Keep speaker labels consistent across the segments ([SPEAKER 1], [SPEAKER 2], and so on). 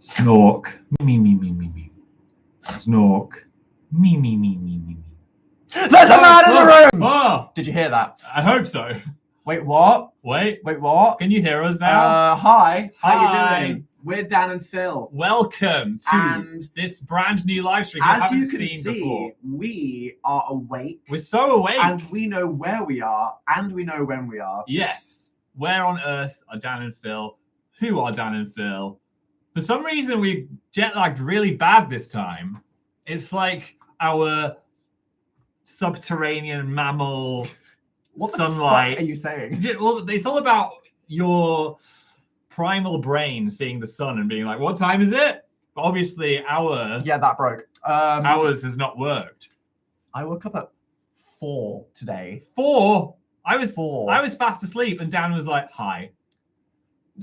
[SPEAKER 1] Snork. Me, me, me, me, me. Snork. Me, me, me, me, me, me.
[SPEAKER 2] There's a man in the room!
[SPEAKER 1] Oh,
[SPEAKER 2] Did you hear that?
[SPEAKER 1] I hope so.
[SPEAKER 2] Wait, what?
[SPEAKER 1] Wait,
[SPEAKER 2] Wait, what?
[SPEAKER 1] can you hear us now?
[SPEAKER 2] Hi. How
[SPEAKER 1] Hi.
[SPEAKER 2] you doing? We're Dan and Phil.
[SPEAKER 1] Welcome to
[SPEAKER 2] And
[SPEAKER 1] this brand new live stream
[SPEAKER 2] as
[SPEAKER 1] you
[SPEAKER 2] you
[SPEAKER 1] haven't
[SPEAKER 2] can
[SPEAKER 1] seen
[SPEAKER 2] see,
[SPEAKER 1] before.
[SPEAKER 2] we are awake.
[SPEAKER 1] We're so awake.
[SPEAKER 2] And we know where we are, and we know when we are.
[SPEAKER 1] Yes. Where on earth are Dan and Phil? Who are Dan and Phil? For some reason, we jet lagged really bad this time. It's like our subterranean mammal
[SPEAKER 2] What
[SPEAKER 1] sunlight.
[SPEAKER 2] the fuck are you saying?
[SPEAKER 1] Yeah, well, it's all about your primal brain seeing the sun and being like, what time is it? But obviously,
[SPEAKER 2] Yeah, that broke.
[SPEAKER 1] ours has not worked.
[SPEAKER 2] I woke up at 4 today.
[SPEAKER 1] 4? I was
[SPEAKER 2] 4.
[SPEAKER 1] I was fast asleep, and Dan was like, hi.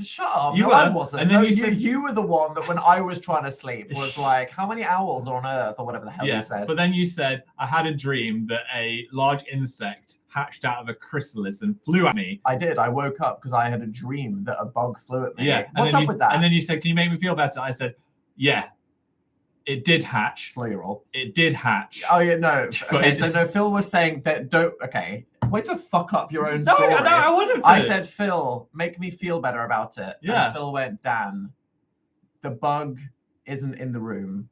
[SPEAKER 2] Shut up.
[SPEAKER 1] You
[SPEAKER 2] no,
[SPEAKER 1] were.
[SPEAKER 2] I wasn't.
[SPEAKER 1] And then
[SPEAKER 2] No,
[SPEAKER 1] you said-
[SPEAKER 2] you were the one that when I was trying to sleep was like, how many owls are on Earth or whatever the hell you said.
[SPEAKER 1] But then you said, I had a dream that a large insect hatched out of a chrysalis and flew at me.
[SPEAKER 2] I did. I woke up because I had a dream that a bug flew at me.
[SPEAKER 1] Yeah.
[SPEAKER 2] What's up with that?
[SPEAKER 1] And then you said, can you make me feel better? I said, yeah, it did hatch.
[SPEAKER 2] Slow your roll.
[SPEAKER 1] It did hatch.
[SPEAKER 2] Oh, yeah, no.
[SPEAKER 1] But
[SPEAKER 2] Okay,
[SPEAKER 1] it-
[SPEAKER 2] so no, Phil was saying that don't... Okay, way to fuck up your own
[SPEAKER 1] No,
[SPEAKER 2] story.
[SPEAKER 1] I wouldn't.
[SPEAKER 2] I said, Phil, make me feel better about it.
[SPEAKER 1] Yeah.
[SPEAKER 2] And Phil went, Dan, the bug isn't in the room,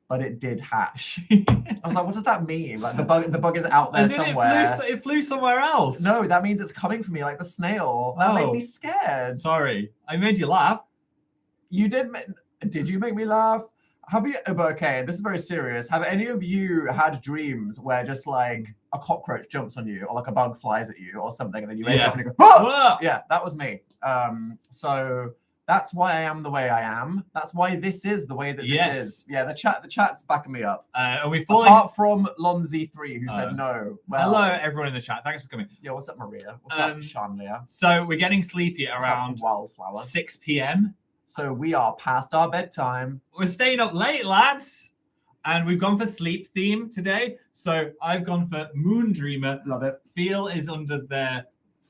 [SPEAKER 2] but it did hatch. I was like, what does that mean? Like the bug is out there
[SPEAKER 1] As in
[SPEAKER 2] somewhere.
[SPEAKER 1] it flew somewhere else.
[SPEAKER 2] No, that means it's coming for me like the snail. That made me scared.
[SPEAKER 1] Sorry. I made you laugh.
[SPEAKER 2] You did. Did you make me laugh? Have you? Okay, this is very serious. Have any of you had dreams where just like a cockroach jumps on you, or like a bug flies at you, or something, and then you wake up and you go, "Oh!"
[SPEAKER 1] Whoa!
[SPEAKER 2] Yeah, that was me. So that's why I am the way I am. That's why this is the way that this is. Yeah, the chat's backing me up.
[SPEAKER 1] Are we falling?
[SPEAKER 2] Apart from Lonzy3, who said no. Well,
[SPEAKER 1] hello, everyone in the chat. Thanks for coming.
[SPEAKER 2] Yeah, what's up, Maria? What's up, Shanlia?
[SPEAKER 1] So we're getting sleepy at around
[SPEAKER 2] Wildflower.
[SPEAKER 1] 6 p.m.
[SPEAKER 2] So we are past our bedtime.
[SPEAKER 1] We're staying up late, lads. And we've gone for sleep theme today. So I've gone for Moon Dreamer.
[SPEAKER 2] Love it.
[SPEAKER 1] Phil is under their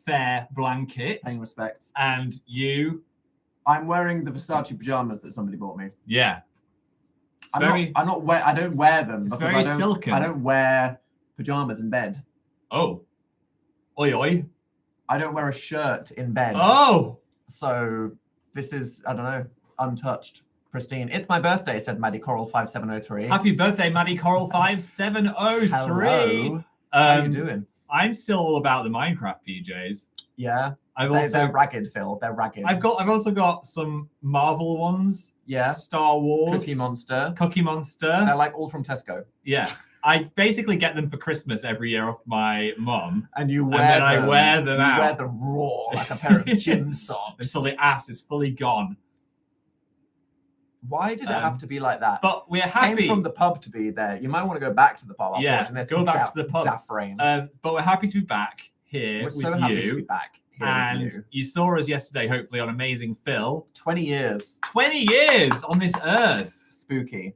[SPEAKER 1] fair blanket.
[SPEAKER 2] Paying respects.
[SPEAKER 1] And you?
[SPEAKER 2] I'm wearing the Versace pajamas that somebody bought me.
[SPEAKER 1] Yeah.
[SPEAKER 2] I don't wear them.
[SPEAKER 1] It's
[SPEAKER 2] because
[SPEAKER 1] very silken.
[SPEAKER 2] I don't wear pajamas in bed.
[SPEAKER 1] Oh. Oi, oi.
[SPEAKER 2] I don't wear a shirt in bed.
[SPEAKER 1] Oh.
[SPEAKER 2] So this is, I don't know, untouched, pristine. It's my birthday, said Maddie Coral 5703.
[SPEAKER 1] Happy birthday, Maddie Coral 5703.
[SPEAKER 2] Hello. How you doing?
[SPEAKER 1] I'm still all about the Minecraft PJs.
[SPEAKER 2] Yeah.
[SPEAKER 1] They're
[SPEAKER 2] ragged, Phil. They're ragged.
[SPEAKER 1] I've also got some Marvel ones.
[SPEAKER 2] Yeah.
[SPEAKER 1] Star Wars.
[SPEAKER 2] Cookie Monster.
[SPEAKER 1] They're
[SPEAKER 2] like all from Tesco.
[SPEAKER 1] Yeah. I basically get them for Christmas every year off my mum.
[SPEAKER 2] And you wear
[SPEAKER 1] them.
[SPEAKER 2] I
[SPEAKER 1] wear them out.
[SPEAKER 2] You wear them raw, like a pair of gym socks.
[SPEAKER 1] Until the ass is fully gone.
[SPEAKER 2] Why did it have to be like that?
[SPEAKER 1] But we're happy.
[SPEAKER 2] Came from the pub to be there. You might want to go back to the pub.
[SPEAKER 1] Yeah, go back to the pub.
[SPEAKER 2] Daft rain.
[SPEAKER 1] But we're happy to be back here with you.
[SPEAKER 2] We're so happy to be back here
[SPEAKER 1] and
[SPEAKER 2] with you.
[SPEAKER 1] You saw us yesterday, hopefully, on Amazing Phil.
[SPEAKER 2] 20 years.
[SPEAKER 1] 20 years on this earth.
[SPEAKER 2] Spooky.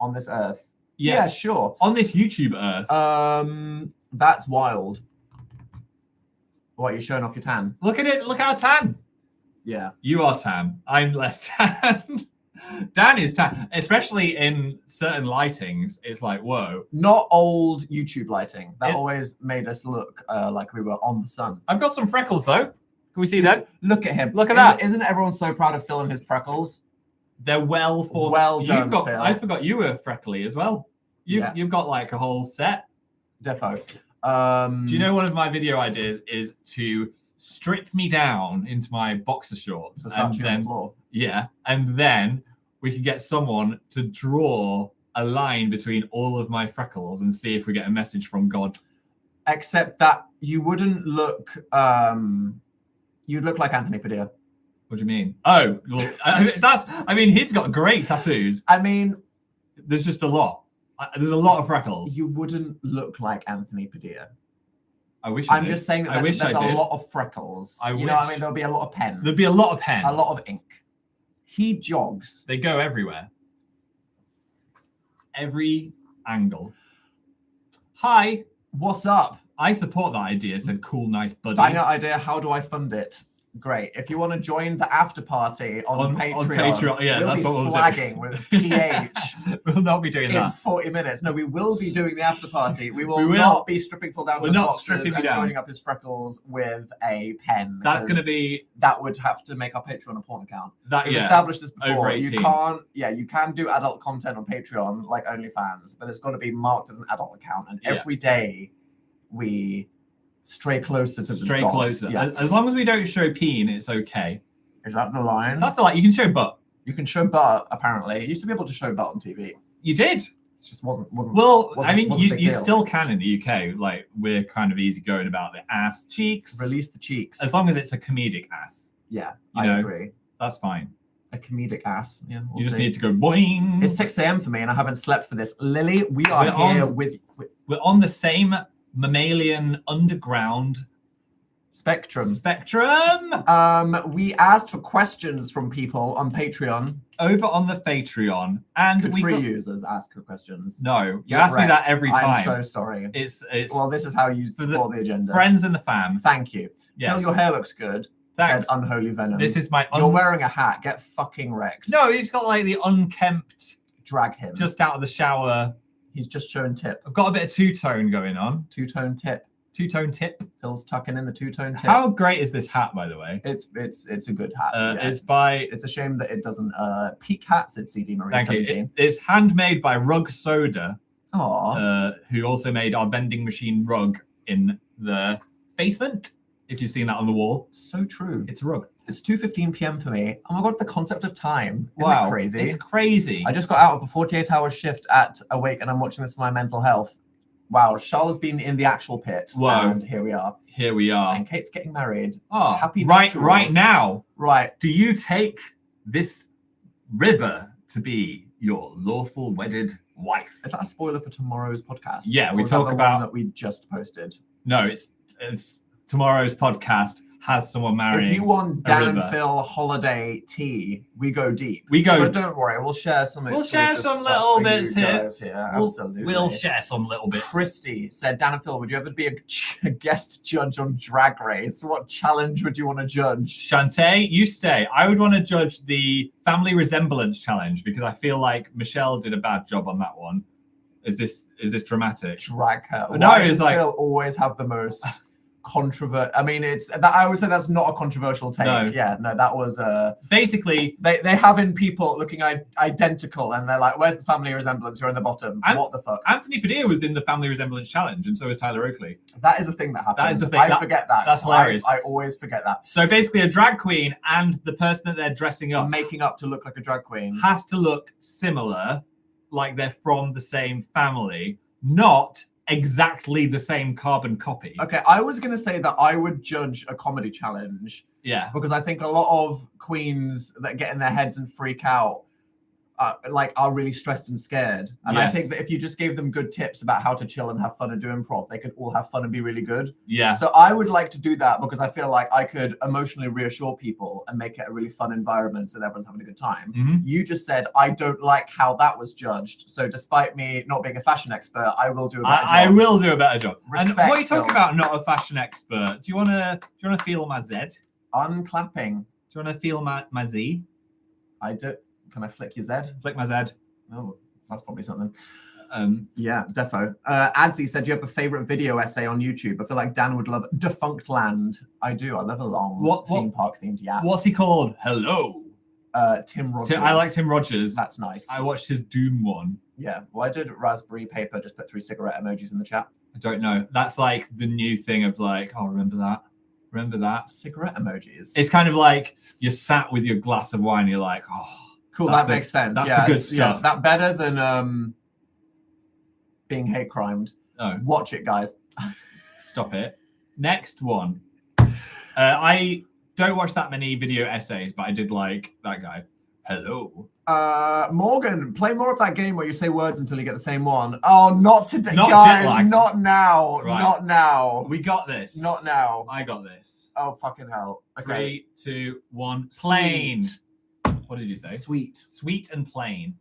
[SPEAKER 2] On this earth.
[SPEAKER 1] Yes.
[SPEAKER 2] Yeah, sure.
[SPEAKER 1] On this YouTube earth.
[SPEAKER 2] That's wild. What, you're showing off your tan?
[SPEAKER 1] Look at it. Look how tan.
[SPEAKER 2] Yeah.
[SPEAKER 1] You are tan. I'm less tan. Dan is tan, especially in certain lightings. It's like, whoa.
[SPEAKER 2] Not old YouTube lighting. That always made us look like we were on the sun.
[SPEAKER 1] I've got some freckles, though. Can we see them?
[SPEAKER 2] Look at him.
[SPEAKER 1] Look at that.
[SPEAKER 2] Isn't everyone so proud of Phil and his freckles?
[SPEAKER 1] They're well
[SPEAKER 2] done, Phil.
[SPEAKER 1] I forgot you were freckly as well. You've got like a whole set.
[SPEAKER 2] Defo.
[SPEAKER 1] Do you know one of my video ideas is to strip me down into my boxer shorts
[SPEAKER 2] and then on the floor.
[SPEAKER 1] Yeah, and then we could get someone to draw a line between all of my freckles and see if we get a message from God.
[SPEAKER 2] Except that you wouldn't look. You'd look like Anthony Padilla.
[SPEAKER 1] What do you mean? Oh, well, he's got great tattoos.
[SPEAKER 2] I mean,
[SPEAKER 1] there's just a lot. There's a lot of freckles.
[SPEAKER 2] You wouldn't look like Anthony Padilla.
[SPEAKER 1] I wish
[SPEAKER 2] I'm just saying that there's a lot of freckles. You know what I mean? There'll be a lot of pen.
[SPEAKER 1] There'll be a lot of pen.
[SPEAKER 2] A lot of ink. He jogs.
[SPEAKER 1] They go everywhere. Every angle. Hi.
[SPEAKER 2] What's up?
[SPEAKER 1] I support that idea, said cool, nice buddy.
[SPEAKER 2] Banger idea. How do I fund it? Great. If you want to join the after party on Patreon,
[SPEAKER 1] yeah,
[SPEAKER 2] we'll
[SPEAKER 1] that's
[SPEAKER 2] be
[SPEAKER 1] what we'll
[SPEAKER 2] flagging
[SPEAKER 1] do.
[SPEAKER 2] with PH
[SPEAKER 1] We'll not be doing
[SPEAKER 2] in
[SPEAKER 1] that.
[SPEAKER 2] 40 minutes. No, we will be doing the after party. We will
[SPEAKER 1] We will.
[SPEAKER 2] not be stripping Phil down to
[SPEAKER 1] We're
[SPEAKER 2] his
[SPEAKER 1] not
[SPEAKER 2] boxes
[SPEAKER 1] stripping you
[SPEAKER 2] and
[SPEAKER 1] down.
[SPEAKER 2] joining up his freckles with a pen.
[SPEAKER 1] That's going to
[SPEAKER 2] because
[SPEAKER 1] be
[SPEAKER 2] that would have to make our Patreon a porn account.
[SPEAKER 1] that.
[SPEAKER 2] We've
[SPEAKER 1] Yeah,
[SPEAKER 2] established this
[SPEAKER 1] over
[SPEAKER 2] before.
[SPEAKER 1] 18.
[SPEAKER 2] You can do adult content on Patreon like OnlyFans, but it's got to be marked as an adult account. And
[SPEAKER 1] Yeah.
[SPEAKER 2] every day we stray closer to the
[SPEAKER 1] stray
[SPEAKER 2] dot.
[SPEAKER 1] closer.
[SPEAKER 2] Yeah.
[SPEAKER 1] As long as we don't show peen, it's okay.
[SPEAKER 2] Is that the line?
[SPEAKER 1] That's the like you can show butt.
[SPEAKER 2] You can show butt, apparently. You used to be able to show butt on TV.
[SPEAKER 1] You did.
[SPEAKER 2] It just wasn't
[SPEAKER 1] Well, I mean,
[SPEAKER 2] wasn't a big
[SPEAKER 1] you
[SPEAKER 2] deal.
[SPEAKER 1] still can in the UK. Like we're kind of easygoing about the ass cheeks,
[SPEAKER 2] Release the cheeks.
[SPEAKER 1] as long as it's a comedic ass.
[SPEAKER 2] Yeah,
[SPEAKER 1] You
[SPEAKER 2] I
[SPEAKER 1] know,
[SPEAKER 2] agree.
[SPEAKER 1] That's fine.
[SPEAKER 2] A comedic ass. Yeah, we'll
[SPEAKER 1] You just
[SPEAKER 2] see.
[SPEAKER 1] need to go boing.
[SPEAKER 2] It's 6 a.m. for me and I haven't slept for this. Lily, we are
[SPEAKER 1] We're
[SPEAKER 2] here
[SPEAKER 1] on-
[SPEAKER 2] with
[SPEAKER 1] We're on the same mammalian underground
[SPEAKER 2] Spectrum. We asked for questions from people on Patreon.
[SPEAKER 1] over on the Patreon, and
[SPEAKER 2] Could
[SPEAKER 1] we
[SPEAKER 2] free
[SPEAKER 1] got,
[SPEAKER 2] users ask for questions?
[SPEAKER 1] no. You
[SPEAKER 2] Get
[SPEAKER 1] ask me that
[SPEAKER 2] wrecked.
[SPEAKER 1] every time.
[SPEAKER 2] I'm so sorry.
[SPEAKER 1] It's
[SPEAKER 2] Well, this is how you
[SPEAKER 1] For the
[SPEAKER 2] support the agenda.
[SPEAKER 1] friends and the fam.
[SPEAKER 2] Thank you.
[SPEAKER 1] Yes.
[SPEAKER 2] Phil, your hair looks good.
[SPEAKER 1] Thanks.
[SPEAKER 2] Said Unholy Venom.
[SPEAKER 1] This is my
[SPEAKER 2] You're wearing a hat. Get fucking wrecked.
[SPEAKER 1] No, he's got like the unkempt,
[SPEAKER 2] Drag him.
[SPEAKER 1] just out of the shower.
[SPEAKER 2] He's just showing tip.
[SPEAKER 1] I've got a bit of two-tone going on.
[SPEAKER 2] Two-tone tip.
[SPEAKER 1] Two-tone tip.
[SPEAKER 2] Phil's tucking in the two-tone tip.
[SPEAKER 1] How great is this hat, by the way?
[SPEAKER 2] It's a good hat. Yeah.
[SPEAKER 1] It's by.
[SPEAKER 2] It's a shame that it doesn't peak hats at CD Marie
[SPEAKER 1] Thank you.
[SPEAKER 2] 17.
[SPEAKER 1] It's handmade by Rug Soda,
[SPEAKER 2] Aww.
[SPEAKER 1] who also made our vending machine rug in the basement. If you've seen that on the wall,
[SPEAKER 2] So true.
[SPEAKER 1] it's a rug.
[SPEAKER 2] It's 2:15 p.m. for me. Oh my god, the concept of time. Isn't
[SPEAKER 1] Wow,
[SPEAKER 2] it crazy?
[SPEAKER 1] It's crazy.
[SPEAKER 2] I just got out of a 48-hour shift at Awake and I'm watching this for my mental health. Wow, Charlotte's been in the actual pit.
[SPEAKER 1] Whoa.
[SPEAKER 2] And here we are.
[SPEAKER 1] Here we are.
[SPEAKER 2] And Kate's getting married.
[SPEAKER 1] Oh,
[SPEAKER 2] Happy
[SPEAKER 1] right
[SPEAKER 2] nuptials.
[SPEAKER 1] now.
[SPEAKER 2] Right.
[SPEAKER 1] Do you take this river to be your lawful wedded wife?
[SPEAKER 2] Is that a spoiler for tomorrow's podcast?
[SPEAKER 1] Yeah,
[SPEAKER 2] Or
[SPEAKER 1] we
[SPEAKER 2] is that
[SPEAKER 1] talk
[SPEAKER 2] the
[SPEAKER 1] about-
[SPEAKER 2] one that we just posted.
[SPEAKER 1] No, it's tomorrow's podcast has someone marrying.
[SPEAKER 2] If you want
[SPEAKER 1] a
[SPEAKER 2] Dan and
[SPEAKER 1] river.
[SPEAKER 2] Phil holiday tea, we go deep.
[SPEAKER 1] We go-
[SPEAKER 2] But don't worry, we'll share some.
[SPEAKER 1] We'll share
[SPEAKER 2] exclusive
[SPEAKER 1] some
[SPEAKER 2] stuff
[SPEAKER 1] little
[SPEAKER 2] for
[SPEAKER 1] bits
[SPEAKER 2] you
[SPEAKER 1] here.
[SPEAKER 2] guys here.
[SPEAKER 1] We'll-
[SPEAKER 2] Absolutely.
[SPEAKER 1] We'll share some little bits.
[SPEAKER 2] Christy said, Dan and Phil, would you ever be a guest judge on Drag Race? What challenge would you want to judge?
[SPEAKER 1] Shantae, you stay. I would want to judge the family resemblance challenge because I feel like Michelle did a bad job on that one. Is this dramatic?
[SPEAKER 2] Drag her.
[SPEAKER 1] No,
[SPEAKER 2] Why
[SPEAKER 1] it's
[SPEAKER 2] does
[SPEAKER 1] like-
[SPEAKER 2] Phil always have the most controversial? I mean, it's that I would say that's not a controversial take.
[SPEAKER 1] No.
[SPEAKER 2] Yeah, no, that was
[SPEAKER 1] Basically,
[SPEAKER 2] they have in people looking identical, and they're like, "Where's the family resemblance? You're in the bottom.
[SPEAKER 1] And-
[SPEAKER 2] what the fuck?"
[SPEAKER 1] Anthony Padilla was in the family resemblance challenge, and so was Tyler Oakley.
[SPEAKER 2] That is a thing that happens.
[SPEAKER 1] That is the thing.
[SPEAKER 2] I
[SPEAKER 1] That-
[SPEAKER 2] forget that.
[SPEAKER 1] that's hilarious.
[SPEAKER 2] I always forget that.
[SPEAKER 1] So basically, a drag queen and the person that they're dressing up
[SPEAKER 2] Making up to look like a drag queen.
[SPEAKER 1] has to look similar, like they're from the same family, not exactly the same carbon copy.
[SPEAKER 2] Okay, I was gonna say that I would judge a comedy challenge
[SPEAKER 1] Yeah.
[SPEAKER 2] because I think a lot of queens that get in their heads and freak out are really stressed and scared. And I
[SPEAKER 1] Yes.
[SPEAKER 2] think that if you just gave them good tips about how to chill and have fun and do improv, they could all have fun and be really good.
[SPEAKER 1] Yeah.
[SPEAKER 2] So I would like to do that because I feel like I could emotionally reassure people and make it a really fun environment so that everyone's having a good time.
[SPEAKER 1] Mhm.
[SPEAKER 2] You just said, I don't like how that was judged. So despite me not being a fashion expert, I will do a better
[SPEAKER 1] I
[SPEAKER 2] job.
[SPEAKER 1] will do a better job. And
[SPEAKER 2] Respect,
[SPEAKER 1] what are you talking
[SPEAKER 2] Phil.
[SPEAKER 1] about? Not a fashion expert. Do you wanna feel my Z? Do
[SPEAKER 2] Unclapping.
[SPEAKER 1] you wanna feel my Z?
[SPEAKER 2] I do. Can I flick your Z?
[SPEAKER 1] Flick my Z.
[SPEAKER 2] Oh, that's probably something.
[SPEAKER 1] Um,
[SPEAKER 2] Yeah, defo. Adzi said, do you have a favorite video essay on YouTube? I feel like Dan would love Defunct Land. I do. I love a long
[SPEAKER 1] What-
[SPEAKER 2] theme park themed yap.
[SPEAKER 1] what's he called? Hello.
[SPEAKER 2] Tim Rogers.
[SPEAKER 1] I like Tim Rogers.
[SPEAKER 2] That's nice.
[SPEAKER 1] I watched his Doom one.
[SPEAKER 2] Yeah. Well, I did Raspberry Paper. Just put 3 cigarette emojis in the chat.
[SPEAKER 1] I don't know. That's like the new thing of like, oh, remember that? Remember that?
[SPEAKER 2] Cigarette emojis.
[SPEAKER 1] It's kind of like you're sat with your glass of wine. You're like, oh,
[SPEAKER 2] Cool.
[SPEAKER 1] that's
[SPEAKER 2] That
[SPEAKER 1] the-
[SPEAKER 2] makes sense.
[SPEAKER 1] that's
[SPEAKER 2] yeah,
[SPEAKER 1] the good
[SPEAKER 2] it's- yeah,
[SPEAKER 1] stuff.
[SPEAKER 2] that better than being hate crimed.
[SPEAKER 1] oh,
[SPEAKER 2] Watch it, guys.
[SPEAKER 1] stop it. Next one. I don't watch that many video essays, but I did like that guy. Hello.
[SPEAKER 2] Morgan, play more of that game where you say words until you get the same one. Oh, not today,
[SPEAKER 1] Not
[SPEAKER 2] guys.
[SPEAKER 1] Jetlag.
[SPEAKER 2] Not now.
[SPEAKER 1] Right.
[SPEAKER 2] Not now.
[SPEAKER 1] We got this.
[SPEAKER 2] Not now.
[SPEAKER 1] I got this.
[SPEAKER 2] Oh, fucking hell. Okay.
[SPEAKER 1] 3, 2, 1. Plain.
[SPEAKER 2] Sweet.
[SPEAKER 1] What did you say?
[SPEAKER 2] Sweet.
[SPEAKER 1] Sweet and plain.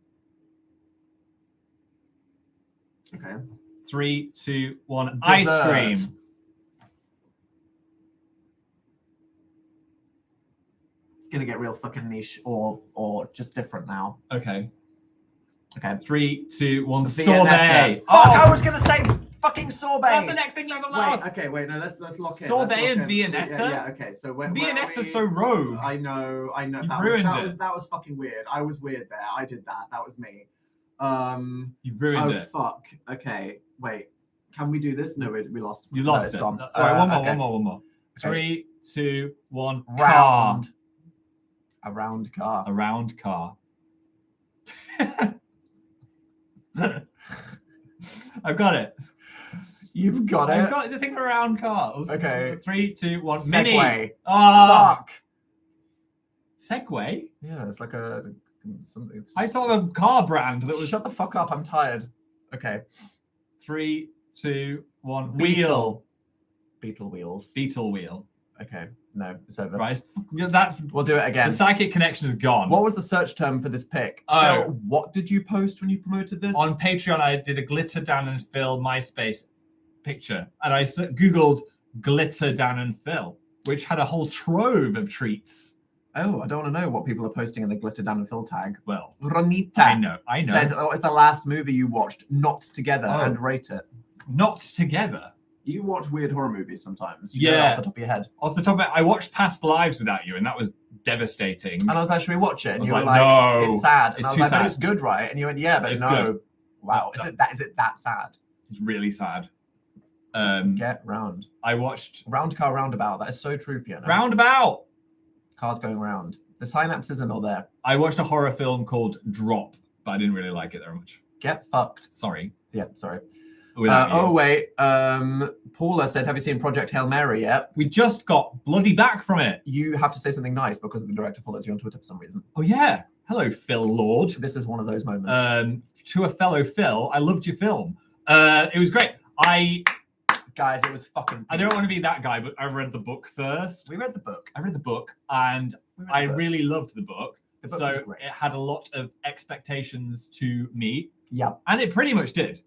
[SPEAKER 2] Okay.
[SPEAKER 1] 3, 2, 1. Ice
[SPEAKER 2] Dessert.
[SPEAKER 1] cream.
[SPEAKER 2] gonna get real fucking niche or just different now.
[SPEAKER 1] Okay.
[SPEAKER 2] Okay.
[SPEAKER 1] 3, 2, 1.
[SPEAKER 2] Viennetta.
[SPEAKER 1] Sorbet.
[SPEAKER 2] Fuck!
[SPEAKER 1] Oh,
[SPEAKER 2] I was gonna say fucking sorbet.
[SPEAKER 1] that's the next thing level up.
[SPEAKER 2] Wait, okay, wait, no, let's lock it.
[SPEAKER 1] Sorbet and Viennetta?
[SPEAKER 2] Yeah, okay. So where
[SPEAKER 1] Viennetta's so rogue.
[SPEAKER 2] I know.
[SPEAKER 1] You ruined it.
[SPEAKER 2] That was fucking weird. I was weird there. I did that. That was me.
[SPEAKER 1] You've ruined it.
[SPEAKER 2] Fuck. Okay, wait. Can we do this? No, we lost.
[SPEAKER 1] You lost
[SPEAKER 2] it's
[SPEAKER 1] it.
[SPEAKER 2] gone.
[SPEAKER 1] All right, one more. 3, 2, 1. Car.
[SPEAKER 2] A round car.
[SPEAKER 1] A round car. I've got it.
[SPEAKER 2] You've got
[SPEAKER 1] I've
[SPEAKER 2] it.
[SPEAKER 1] got the thing of a round car.
[SPEAKER 2] Okay.
[SPEAKER 1] 3, 2, 1.
[SPEAKER 2] Segway.
[SPEAKER 1] Mini. Oh,
[SPEAKER 2] Fuck.
[SPEAKER 1] Segway?
[SPEAKER 2] Yeah, it's like a something.
[SPEAKER 1] I thought of a car brand that was.
[SPEAKER 2] Shut the fuck up. I'm tired. Okay.
[SPEAKER 1] 3, 2, 1.
[SPEAKER 2] Beetle. Beetle wheels.
[SPEAKER 1] Beetle wheel.
[SPEAKER 2] Okay. No, it's over.
[SPEAKER 1] Right. That's
[SPEAKER 2] We'll do it again.
[SPEAKER 1] the psychic connection is gone.
[SPEAKER 2] What was the search term for this pick?
[SPEAKER 1] Oh.
[SPEAKER 2] Phil, what did you post when you promoted this?
[SPEAKER 1] On Patreon, I did a Glitter Dan and Phil MySpace picture, and I googled Glitter Dan and Phil, which had a whole trove of treats.
[SPEAKER 2] Oh, I don't want to know what people are posting in the Glitter Dan and Phil tag.
[SPEAKER 1] Well,
[SPEAKER 2] Ronita
[SPEAKER 1] I know.
[SPEAKER 2] said, "Oh, it's the last movie you watched, not together,
[SPEAKER 1] Oh.
[SPEAKER 2] and rate it."
[SPEAKER 1] Not together.
[SPEAKER 2] You watch weird horror movies sometimes. You know
[SPEAKER 1] Yeah.
[SPEAKER 2] off the top of your head.
[SPEAKER 1] Off the top of it, I watched Past Lives without you, and that was devastating.
[SPEAKER 2] And I was like, "Should we watch it?" And
[SPEAKER 1] I was
[SPEAKER 2] you were
[SPEAKER 1] like,
[SPEAKER 2] like,
[SPEAKER 1] "No,
[SPEAKER 2] "It's sad." And
[SPEAKER 1] it's
[SPEAKER 2] I was
[SPEAKER 1] too
[SPEAKER 2] like, "But
[SPEAKER 1] sad."
[SPEAKER 2] it's good, right?" And you went, "Yeah, but
[SPEAKER 1] It's
[SPEAKER 2] no."
[SPEAKER 1] good.
[SPEAKER 2] Wow, is it that sad?
[SPEAKER 1] It's really sad.
[SPEAKER 2] Get round.
[SPEAKER 1] I watched
[SPEAKER 2] Round car roundabout. That is so true, Fiona.
[SPEAKER 1] Roundabout.
[SPEAKER 2] Cars going round. The synapses are not there.
[SPEAKER 1] I watched a horror film called Drop, but I didn't really like it very much.
[SPEAKER 2] Get fucked.
[SPEAKER 1] Sorry.
[SPEAKER 2] Yeah, sorry.
[SPEAKER 1] Without you.
[SPEAKER 2] Oh wait, Paula said, "Have you seen Project Hail Mary yet?"
[SPEAKER 1] We just got bloody back from it.
[SPEAKER 2] You have to say something nice because the director follows you on Twitter for some reason.
[SPEAKER 1] Oh yeah. Hello, Phil Lord.
[SPEAKER 2] This is one of those moments.
[SPEAKER 1] To a fellow Phil, I loved your film. It was great.
[SPEAKER 2] Guys, it was fucking.
[SPEAKER 1] I don't want to be that guy, but I read the book first.
[SPEAKER 2] We read the book.
[SPEAKER 1] I read the book, and I really loved the book.
[SPEAKER 2] The book
[SPEAKER 1] So
[SPEAKER 2] was great.
[SPEAKER 1] it had a lot of expectations to meet,
[SPEAKER 2] Yeah.
[SPEAKER 1] and it pretty much did.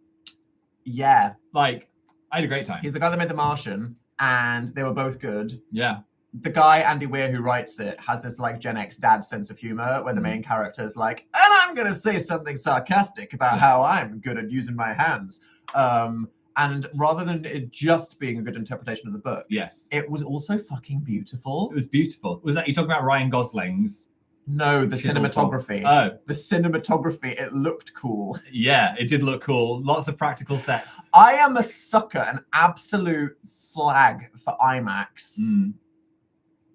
[SPEAKER 2] Yeah.
[SPEAKER 1] Like, I had a great time.
[SPEAKER 2] He's the guy that made The Martian, and they were both good.
[SPEAKER 1] Yeah.
[SPEAKER 2] The guy, Andy Weir, who writes it, has this like Gen X dad sense of humor where the main character is like, and I'm going to say something sarcastic about how I'm good at using my hands. And rather than it just being a good interpretation of the book,
[SPEAKER 1] Yes.
[SPEAKER 2] it was also fucking beautiful.
[SPEAKER 1] It was beautiful. Was that you talking about Ryan Gosling's?
[SPEAKER 2] No, the
[SPEAKER 1] Chisel
[SPEAKER 2] cinematography.
[SPEAKER 1] Oh,
[SPEAKER 2] The cinematography, it looked cool.
[SPEAKER 1] yeah, it did look cool. Lots of practical sets.
[SPEAKER 2] I am a sucker, an absolute slag for IMAX.
[SPEAKER 1] Mm.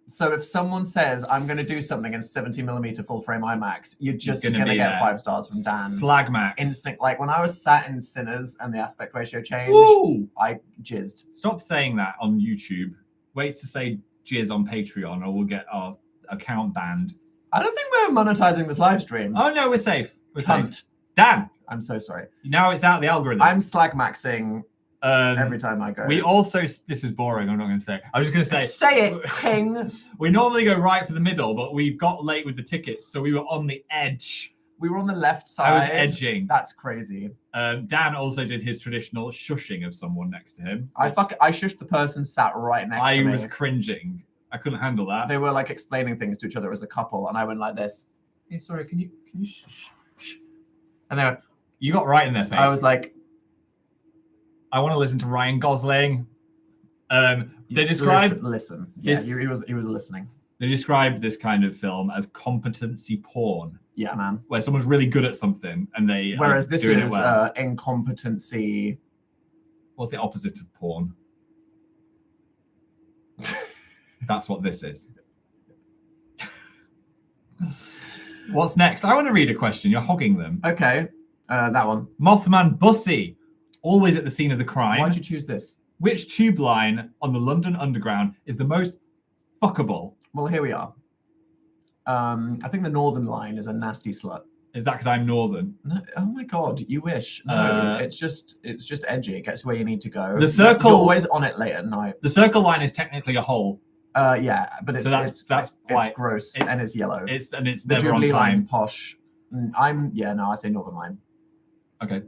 [SPEAKER 2] So if someone says, I'm going to do something in 70mm full frame IMAX, you're just going to
[SPEAKER 1] be
[SPEAKER 2] get
[SPEAKER 1] there.
[SPEAKER 2] 5 stars from Dan.
[SPEAKER 1] Slagmax.
[SPEAKER 2] Instinct. Like when I was sat in Sinners and the aspect ratio changed,
[SPEAKER 1] Woo!
[SPEAKER 2] I jizzed.
[SPEAKER 1] Stop saying that on YouTube. Wait to say jizz on Patreon, or we'll get our account banned.
[SPEAKER 2] I don't think we're monetizing this live stream.
[SPEAKER 1] Oh no, we're safe. We're
[SPEAKER 2] Cunt.
[SPEAKER 1] safe. Dan,
[SPEAKER 2] I'm so sorry.
[SPEAKER 1] now it's out the algorithm.
[SPEAKER 2] I'm slag maxing every time I go.
[SPEAKER 1] We also, this is boring. I'm not going to say it. I was just going to
[SPEAKER 2] say it, King.
[SPEAKER 1] We normally go right for the middle, but we got late with the tickets, so we were on the edge.
[SPEAKER 2] We were on the left side.
[SPEAKER 1] I was edging.
[SPEAKER 2] That's crazy.
[SPEAKER 1] Dan also did his traditional shushing of someone next to him.
[SPEAKER 2] I shushed the person sat right next to me.
[SPEAKER 1] I was cringing. I couldn't handle that.
[SPEAKER 2] They were like explaining things to each other as a couple, and I went like this. Hey, sorry, can you shh? And they went,
[SPEAKER 1] You got right in their face.
[SPEAKER 2] I was like,
[SPEAKER 1] I want to listen to Ryan Gosling. They described
[SPEAKER 2] listen. Yeah,
[SPEAKER 1] this-
[SPEAKER 2] he was listening.
[SPEAKER 1] They described this kind of film as competency porn,
[SPEAKER 2] Yeah, man.
[SPEAKER 1] where someone's really good at something and they
[SPEAKER 2] Whereas
[SPEAKER 1] are
[SPEAKER 2] this
[SPEAKER 1] doing
[SPEAKER 2] is
[SPEAKER 1] it well.
[SPEAKER 2] incompetency.
[SPEAKER 1] What's the opposite of porn? That's what this is. What's next? I want to read a question. You're hogging them.
[SPEAKER 2] Okay, that one.
[SPEAKER 1] Mothman Bussy, always at the scene of the crime.
[SPEAKER 2] Why'd you choose this?
[SPEAKER 1] Which tube line on the London Underground is the most fuckable?
[SPEAKER 2] Well, here we are. I think the Northern Line is a nasty slut.
[SPEAKER 1] Is that because I'm Northern?
[SPEAKER 2] No, oh my god, you wish. No, it's just edgy. It gets where you need to go.
[SPEAKER 1] The circle-
[SPEAKER 2] You're always on it late at night.
[SPEAKER 1] The Circle Line is technically a hole.
[SPEAKER 2] Yeah, but it's
[SPEAKER 1] So that's quite-
[SPEAKER 2] it's gross
[SPEAKER 1] it's-
[SPEAKER 2] and it's yellow.
[SPEAKER 1] It's
[SPEAKER 2] the
[SPEAKER 1] never on
[SPEAKER 2] Jubilee line's
[SPEAKER 1] time.
[SPEAKER 2] posh. I say Northern Line.
[SPEAKER 1] Okay,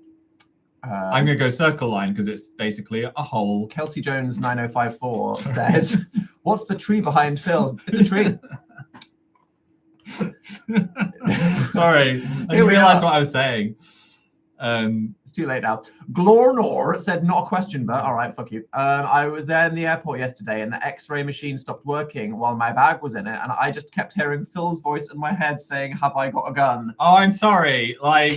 [SPEAKER 1] I'm gonna go Circle Line because it's basically a hole.
[SPEAKER 2] Kelsey Jones 9054 said, "What's the tree behind Phil? It's a tree."
[SPEAKER 1] Sorry, I
[SPEAKER 2] Here we
[SPEAKER 1] realised
[SPEAKER 2] are.
[SPEAKER 1] what I was saying.
[SPEAKER 2] It's too late now. Glornor said, not a question, but all right, fuck you. I was there in the airport yesterday and the X-ray machine stopped working while my bag was in it. And I just kept hearing Phil's voice in my head saying, have I got a gun?
[SPEAKER 1] Oh, I'm sorry. Like,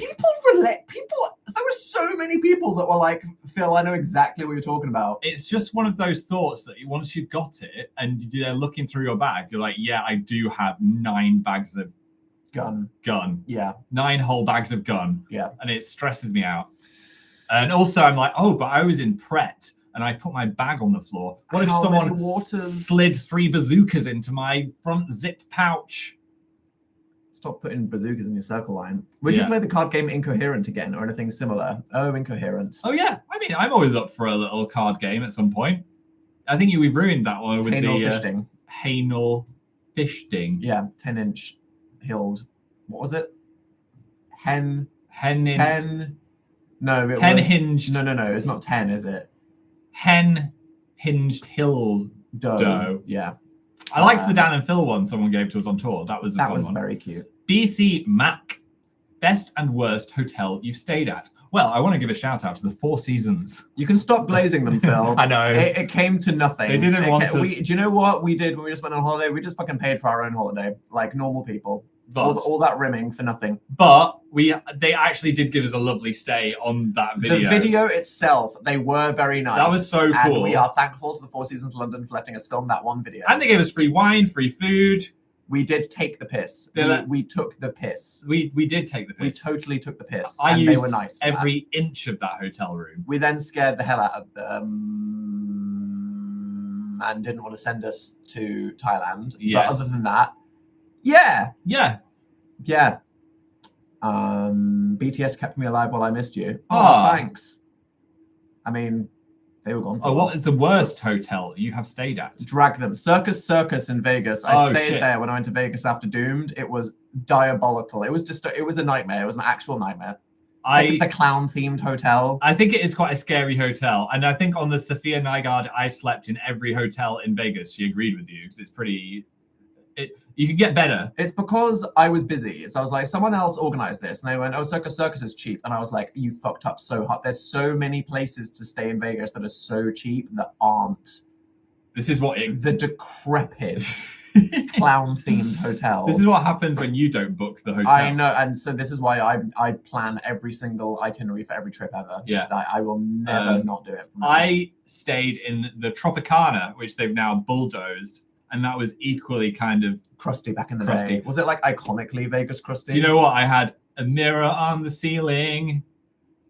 [SPEAKER 2] People, there were so many people that were like, Phil, I know exactly what you're talking about.
[SPEAKER 1] it's just one of those thoughts that once you've got it and they're looking through your bag, you're like, yeah, I do have 9 bags of
[SPEAKER 2] Gun. Yeah.
[SPEAKER 1] 9 whole bags of gun.
[SPEAKER 2] Yeah.
[SPEAKER 1] And it stresses me out. And also I'm like, oh, but I was in Pret and I put my bag on the floor. What if
[SPEAKER 2] How
[SPEAKER 1] someone
[SPEAKER 2] many waters?
[SPEAKER 1] slid 3 bazookas into my front zip pouch?
[SPEAKER 2] Stop putting bazookas in your circle line. Would you play the card game Incoherent again or anything similar? Oh, Incoherent.
[SPEAKER 1] Oh, yeah. I mean, I'm always up for a little card game at some point. I think we've ruined that one with
[SPEAKER 2] Hainal
[SPEAKER 1] the
[SPEAKER 2] Fishting.
[SPEAKER 1] Hainal Fishting.
[SPEAKER 2] Yeah, 10-inch hilled. What was it? No, it
[SPEAKER 1] 10
[SPEAKER 2] was...
[SPEAKER 1] hinged.
[SPEAKER 2] No, it's not 10, is it?
[SPEAKER 1] Hen hinged hill dough.
[SPEAKER 2] Yeah.
[SPEAKER 1] I liked the Dan and Phil one someone gave to us on tour. That was a fun one.
[SPEAKER 2] Very cute.
[SPEAKER 1] BC Mac, best and worst hotel you've stayed at. Well, I want to give a shout out to the Four Seasons.
[SPEAKER 2] You can stop glazing them, Phil.
[SPEAKER 1] I know.
[SPEAKER 2] It came to nothing.
[SPEAKER 1] They didn't want to.
[SPEAKER 2] Do you know what we did when we just went on holiday? We just fucking paid for our own holiday, like normal people.
[SPEAKER 1] But,
[SPEAKER 2] all that rimming for nothing.
[SPEAKER 1] But they actually did give us a lovely stay on that video.
[SPEAKER 2] The video itself, they were very nice.
[SPEAKER 1] That was so cool.
[SPEAKER 2] And we are thankful to the Four Seasons London for letting us film that one video.
[SPEAKER 1] And they gave us free wine, free food.
[SPEAKER 2] We did take the piss. We took the piss.
[SPEAKER 1] We did take the piss.
[SPEAKER 2] We totally took the piss.
[SPEAKER 1] I used
[SPEAKER 2] they were nice
[SPEAKER 1] every inch of that hotel room.
[SPEAKER 2] We then scared the hell out of them and didn't want to send us to Thailand.
[SPEAKER 1] Yes.
[SPEAKER 2] But other than that, yeah. BTS kept me alive while I missed you. Oh, thanks. I mean, they were gone for a while.
[SPEAKER 1] What is the worst hotel you have stayed at?
[SPEAKER 2] Drag them. Circus in Vegas. I stayed there when I went to Vegas after Doomed. It was diabolical. It was a nightmare. It was an actual nightmare. The clown-themed hotel.
[SPEAKER 1] I think it is quite a scary hotel. And I think on the Sophia Nygaard, I slept in every hotel in Vegas. She agreed with you because it's pretty... You can get better.
[SPEAKER 2] It's because I was busy. So I was like, someone else organized this. And they went, oh, Circus is cheap. And I was like, you fucked up so hard. There's so many places to stay in Vegas that are so cheap that aren't.
[SPEAKER 1] This is what
[SPEAKER 2] the decrepit clown-themed hotel.
[SPEAKER 1] This is what happens when you don't book the hotel.
[SPEAKER 2] I know. And so this is why I plan every single itinerary for every trip ever.
[SPEAKER 1] Yeah.
[SPEAKER 2] I will never not do it.
[SPEAKER 1] I stayed in the Tropicana, which they've now bulldozed. And that was equally kind of
[SPEAKER 2] crusty back in the day. Was it like iconically Vegas crusty?
[SPEAKER 1] Do you know what? I had a mirror on the ceiling,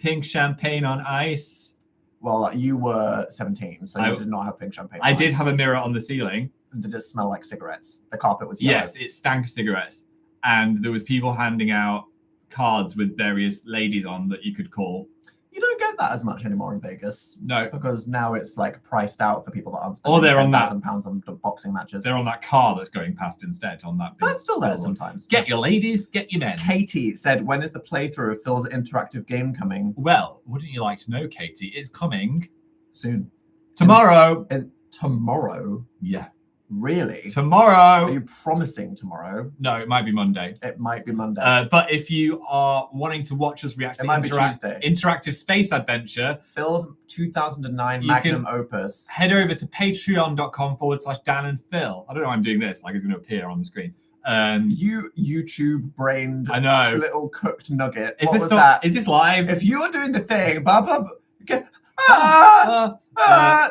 [SPEAKER 1] pink champagne on ice.
[SPEAKER 2] Well, you were 17, so you did not have pink champagne on
[SPEAKER 1] I
[SPEAKER 2] ice.
[SPEAKER 1] did have a mirror on the ceiling.
[SPEAKER 2] And did it smell like cigarettes? The carpet was yellow.
[SPEAKER 1] Yes, it stank of cigarettes. And there was people handing out cards with various ladies on that you could call.
[SPEAKER 2] You don't get that as much anymore in Vegas.
[SPEAKER 1] No.
[SPEAKER 2] Because now it's like priced out for people that aren't spending
[SPEAKER 1] they're on that
[SPEAKER 2] £10,000 on boxing matches.
[SPEAKER 1] They're on that car that's going past instead on that.
[SPEAKER 2] That's still there sometimes.
[SPEAKER 1] Get your ladies, get your men.
[SPEAKER 2] Katie said, when is the playthrough of Phil's interactive game coming?
[SPEAKER 1] Well, wouldn't you like to know, Katie? It's coming
[SPEAKER 2] soon.
[SPEAKER 1] Tomorrow.
[SPEAKER 2] Tomorrow?
[SPEAKER 1] Yeah.
[SPEAKER 2] Really?
[SPEAKER 1] Tomorrow.
[SPEAKER 2] Are you promising tomorrow?
[SPEAKER 1] No, it might be Monday.
[SPEAKER 2] It might be Monday.
[SPEAKER 1] But if you are wanting to watch us react to the interactive space adventure,
[SPEAKER 2] Phil's 2009 magnum opus,
[SPEAKER 1] head over to patreon.com/Dan and Phil. I don't know why I'm doing this, like it's going to appear on the screen.
[SPEAKER 2] You YouTube brained little cooked nugget. What was that?
[SPEAKER 1] Is this live?
[SPEAKER 2] If you are doing the thing,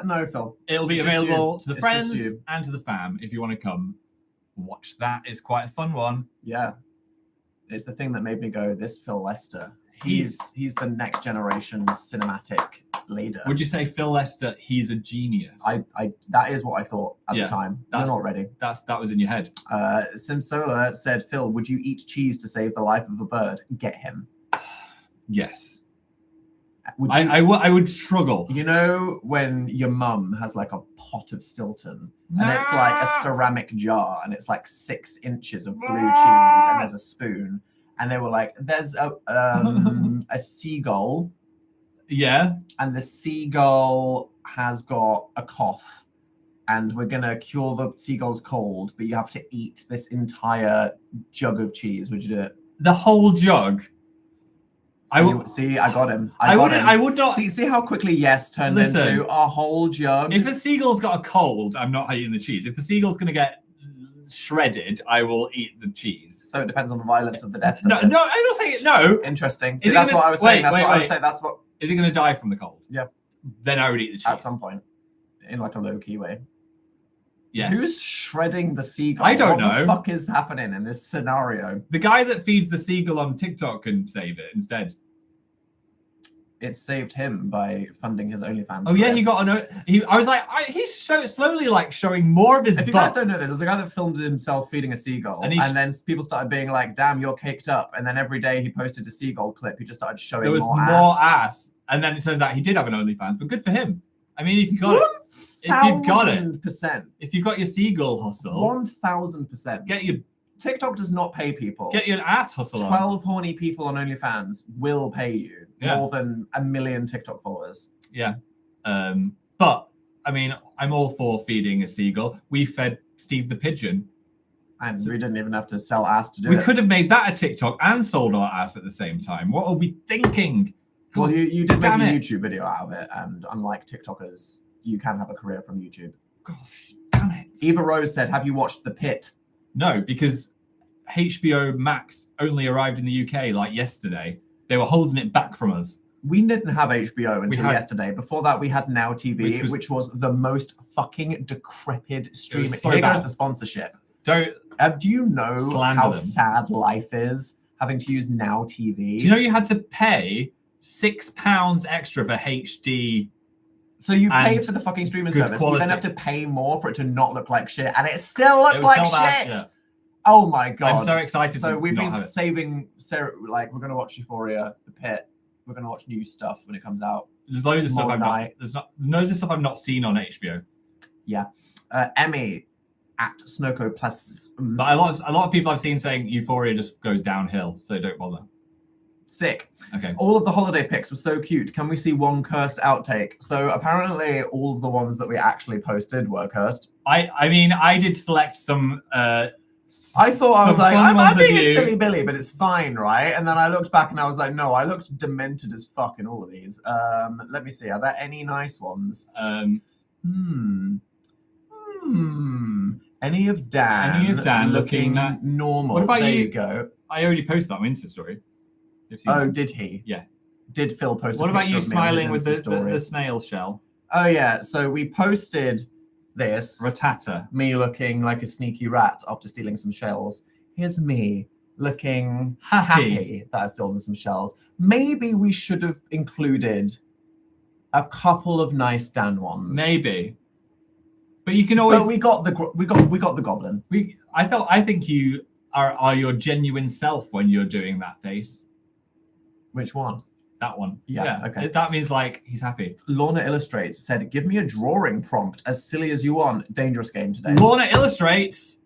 [SPEAKER 2] no, Phil.
[SPEAKER 1] It'll be available to the friends and to the fam if you want to come watch that. It's quite a fun one.
[SPEAKER 2] Yeah. It's the thing that made me go, this Phil Lester, he's the next generation cinematic leader.
[SPEAKER 1] Would you say Phil Lester, he's a genius?
[SPEAKER 2] That is what I thought at the time. You're not ready.
[SPEAKER 1] That was in your head.
[SPEAKER 2] Simsola said, Phil, would you eat cheese to save the life of a bird? Get him.
[SPEAKER 1] Yes. I would struggle.
[SPEAKER 2] You know when your mum has like a pot of Stilton and it's like a ceramic jar and it's like 6 inches of blue cheese and there's a spoon and they were like, there's a seagull.
[SPEAKER 1] Yeah.
[SPEAKER 2] And the seagull has got a cough and we're gonna cure the seagulls cold, but you have to eat this entire jug of cheese. Would you do it?
[SPEAKER 1] The whole jug.
[SPEAKER 2] See, I got him.
[SPEAKER 1] I would not.
[SPEAKER 2] See how quickly yes turned into a whole jug.
[SPEAKER 1] If a seagull's got a cold, I'm not eating the cheese. If the seagull's going to get shredded, I will eat the cheese.
[SPEAKER 2] So it depends on the violence of the death.
[SPEAKER 1] No, I'm not saying it. No.
[SPEAKER 2] Interesting. See, that's what I was saying. That's what I was saying. That's what.
[SPEAKER 1] Is he going to die from the cold?
[SPEAKER 2] Yeah.
[SPEAKER 1] Then I would eat the cheese
[SPEAKER 2] at some point, in like a low key way.
[SPEAKER 1] Yes.
[SPEAKER 2] Who's shredding the seagull?
[SPEAKER 1] I don't know.
[SPEAKER 2] What the fuck is happening in this scenario?
[SPEAKER 1] The guy that feeds the seagull on TikTok can save it instead.
[SPEAKER 2] It saved him by funding his OnlyFans.
[SPEAKER 1] Oh yeah, he got I was like, he's so slowly like showing more of his.
[SPEAKER 2] If you guys don't know this, there's a guy that filmed himself feeding a seagull, and then people started being like, "Damn, you're caked up." And then every day he posted a seagull clip. He just started showing
[SPEAKER 1] there was more ass. And then it turns out he did have an OnlyFans, but good for him. I mean, if you got it, if you've got it,
[SPEAKER 2] 1,000%.
[SPEAKER 1] If you've got your seagull hustle,
[SPEAKER 2] 1,000%.
[SPEAKER 1] Get your
[SPEAKER 2] TikTok does not pay people.
[SPEAKER 1] Get your ass hustle.
[SPEAKER 2] 12 horny people on OnlyFans will pay you more than 1 million TikTok followers.
[SPEAKER 1] Yeah, but I mean, I'm all for feeding a seagull. We fed Steve the pigeon,
[SPEAKER 2] and we didn't even have to sell ass to do it.
[SPEAKER 1] We could have made that a TikTok and sold our ass at the same time. What are we thinking?
[SPEAKER 2] Well, you did make a YouTube video out of it, and unlike TikTokers, you can have a career from YouTube.
[SPEAKER 1] Gosh, damn it.
[SPEAKER 2] Eva Rose said, "Have you watched The Pit?"
[SPEAKER 1] No, because HBO Max only arrived in the UK like yesterday. They were holding it back from us.
[SPEAKER 2] We didn't have HBO until yesterday. Before that, we had Now TV, which was the most fucking decrepit streaming.
[SPEAKER 1] So
[SPEAKER 2] Here
[SPEAKER 1] bad.
[SPEAKER 2] goes the sponsorship.
[SPEAKER 1] Do
[SPEAKER 2] you know how sad life is having to use Now TV?
[SPEAKER 1] Do you know you had to pay £6 extra for HD?
[SPEAKER 2] So you pay for the fucking streaming service.
[SPEAKER 1] Quality.
[SPEAKER 2] You then have to pay more for it to not look like shit, and it still looked like shit.
[SPEAKER 1] Yeah.
[SPEAKER 2] Oh my god!
[SPEAKER 1] I'm so excited.
[SPEAKER 2] So we've been saving. Like we're gonna watch Euphoria, The Pit. We're gonna watch new stuff when it comes out.
[SPEAKER 1] There's loads of stuff I've not. There's loads of stuff I've not seen on HBO.
[SPEAKER 2] Yeah, Emmy at Snoko Plus.
[SPEAKER 1] But a lot of people I've seen saying Euphoria just goes downhill, so don't bother.
[SPEAKER 2] Sick.
[SPEAKER 1] Okay.
[SPEAKER 2] All of the holiday pics were so cute. Can we see one cursed outtake? So apparently all of the ones that we actually posted were cursed.
[SPEAKER 1] I mean, I did select some.
[SPEAKER 2] I thought I was like, I'm being a silly Billy, but it's fine, right? And then I looked back and I was like, no, I looked demented as fuck in all of these. Let me see. Are there any nice ones? Any of Dan looking normal.
[SPEAKER 1] What about
[SPEAKER 2] there
[SPEAKER 1] you?
[SPEAKER 2] You go.
[SPEAKER 1] I already posted that on Insta story.
[SPEAKER 2] Oh, did he?
[SPEAKER 1] Yeah.
[SPEAKER 2] Did Phil post
[SPEAKER 1] What
[SPEAKER 2] a
[SPEAKER 1] about
[SPEAKER 2] picture
[SPEAKER 1] you
[SPEAKER 2] of me
[SPEAKER 1] smiling
[SPEAKER 2] on
[SPEAKER 1] with
[SPEAKER 2] his Insta story?
[SPEAKER 1] the snail shell?
[SPEAKER 2] Oh, yeah. So we posted this.
[SPEAKER 1] Ratata.
[SPEAKER 2] Me looking like a sneaky rat after stealing some shells. Here's me looking happy that I've stolen some shells. Maybe we should have included a couple of nice Dan ones.
[SPEAKER 1] Maybe. But you can always.
[SPEAKER 2] But we got the goblin.
[SPEAKER 1] I think you are your genuine self when you're doing that face.
[SPEAKER 2] Which one?
[SPEAKER 1] That one.
[SPEAKER 2] Yeah. Okay.
[SPEAKER 1] That means like he's happy.
[SPEAKER 2] Lorna Illustrates said, "Give me a drawing prompt as silly as you want." Dangerous game today.
[SPEAKER 1] Lorna Illustrates.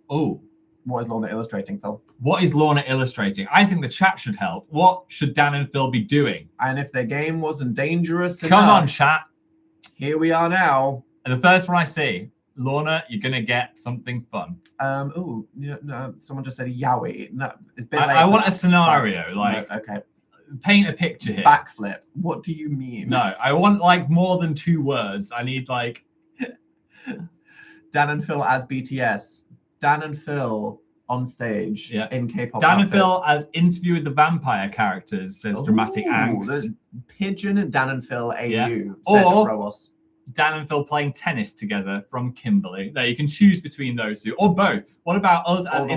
[SPEAKER 1] Oh.
[SPEAKER 2] What is Lorna illustrating, Phil?
[SPEAKER 1] What is Lorna illustrating? I think the chat should help. What should Dan and Phil be doing?
[SPEAKER 2] And if their game wasn't dangerous enough,
[SPEAKER 1] come on, chat.
[SPEAKER 2] Here we are now.
[SPEAKER 1] And the first one I see, Lorna, you're gonna get something fun.
[SPEAKER 2] Oh, no, someone just said yowie. No, it's a bit
[SPEAKER 1] I want a scenario. Like,
[SPEAKER 2] no, okay.
[SPEAKER 1] Paint a picture here.
[SPEAKER 2] Backflip. What do you mean?
[SPEAKER 1] No, I want like more than 2 words. I need like
[SPEAKER 2] Dan and Phil as BTS. Dan and Phil on stage in K-pop.
[SPEAKER 1] Dan and Phil as Interview with the Vampire characters, says Dramatic Angst.
[SPEAKER 2] There's Pigeon and Dan and Phil AU.
[SPEAKER 1] Yeah.
[SPEAKER 2] Said
[SPEAKER 1] Or
[SPEAKER 2] Robos.
[SPEAKER 1] Dan and Phil playing tennis together from Kimberly. There, you can choose between those two or both. What about us as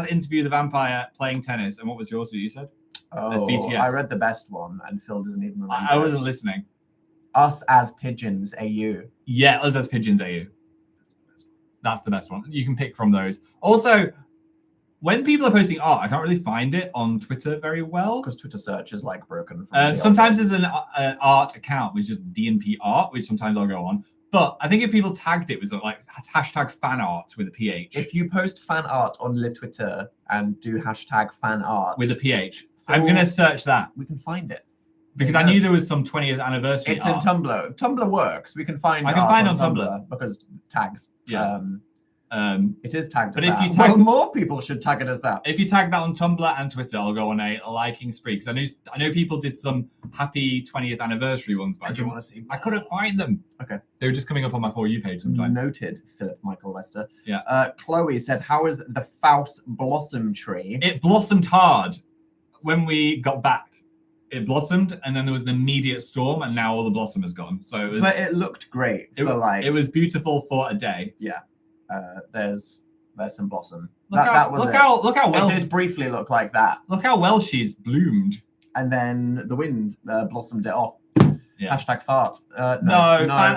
[SPEAKER 1] Interview the Vampire playing tennis? And what was yours that you said?
[SPEAKER 2] Oh, BTS. I read the best one, and Phil doesn't even remember.
[SPEAKER 1] I wasn't listening.
[SPEAKER 2] Us as Pigeons AU.
[SPEAKER 1] Yeah, us as Pigeons AU. That's the best one. You can pick from those. Also, when people are posting art, I can't really find it on Twitter very well.
[SPEAKER 2] Because Twitter search is like broken.
[SPEAKER 1] Sometimes there's an art account, which is DNP art, which sometimes I'll go on. But I think if people tagged it with like hashtag fan art with a PH.
[SPEAKER 2] If you post fan art on live Twitter and do hashtag fan art
[SPEAKER 1] with a PH, I'm going to search that.
[SPEAKER 2] We can find it.
[SPEAKER 1] because I knew there was some 20th anniversary.
[SPEAKER 2] It's in
[SPEAKER 1] art.
[SPEAKER 2] Tumblr. Tumblr works. We can find.
[SPEAKER 1] I can
[SPEAKER 2] art
[SPEAKER 1] find
[SPEAKER 2] on
[SPEAKER 1] on Tumblr.
[SPEAKER 2] because tags.
[SPEAKER 1] Yeah.
[SPEAKER 2] It is tagged.
[SPEAKER 1] But
[SPEAKER 2] as
[SPEAKER 1] if
[SPEAKER 2] that.
[SPEAKER 1] you tag-
[SPEAKER 2] well, more people should tag it as that.
[SPEAKER 1] If you tag that on Tumblr and Twitter, I'll go on a liking spree because I know people did some happy 20th anniversary ones, but
[SPEAKER 2] I do want to see.
[SPEAKER 1] I couldn't find them.
[SPEAKER 2] Okay.
[SPEAKER 1] They were just coming up on my For You page sometimes.
[SPEAKER 2] Noted, Philip Michael Lester.
[SPEAKER 1] Yeah.
[SPEAKER 2] Chloe said, "How is the Faust blossom tree?"
[SPEAKER 1] It blossomed hard when we got back. It blossomed, and then there was an immediate storm, and now all the blossom is gone. So it was.
[SPEAKER 2] But it looked great
[SPEAKER 1] It was beautiful for a day.
[SPEAKER 2] Yeah. There's some blossom.
[SPEAKER 1] Look how well
[SPEAKER 2] it did briefly look like that.
[SPEAKER 1] Look how well she's bloomed.
[SPEAKER 2] And then the wind blossomed it off.
[SPEAKER 1] Yeah.
[SPEAKER 2] Hashtag fart.
[SPEAKER 1] I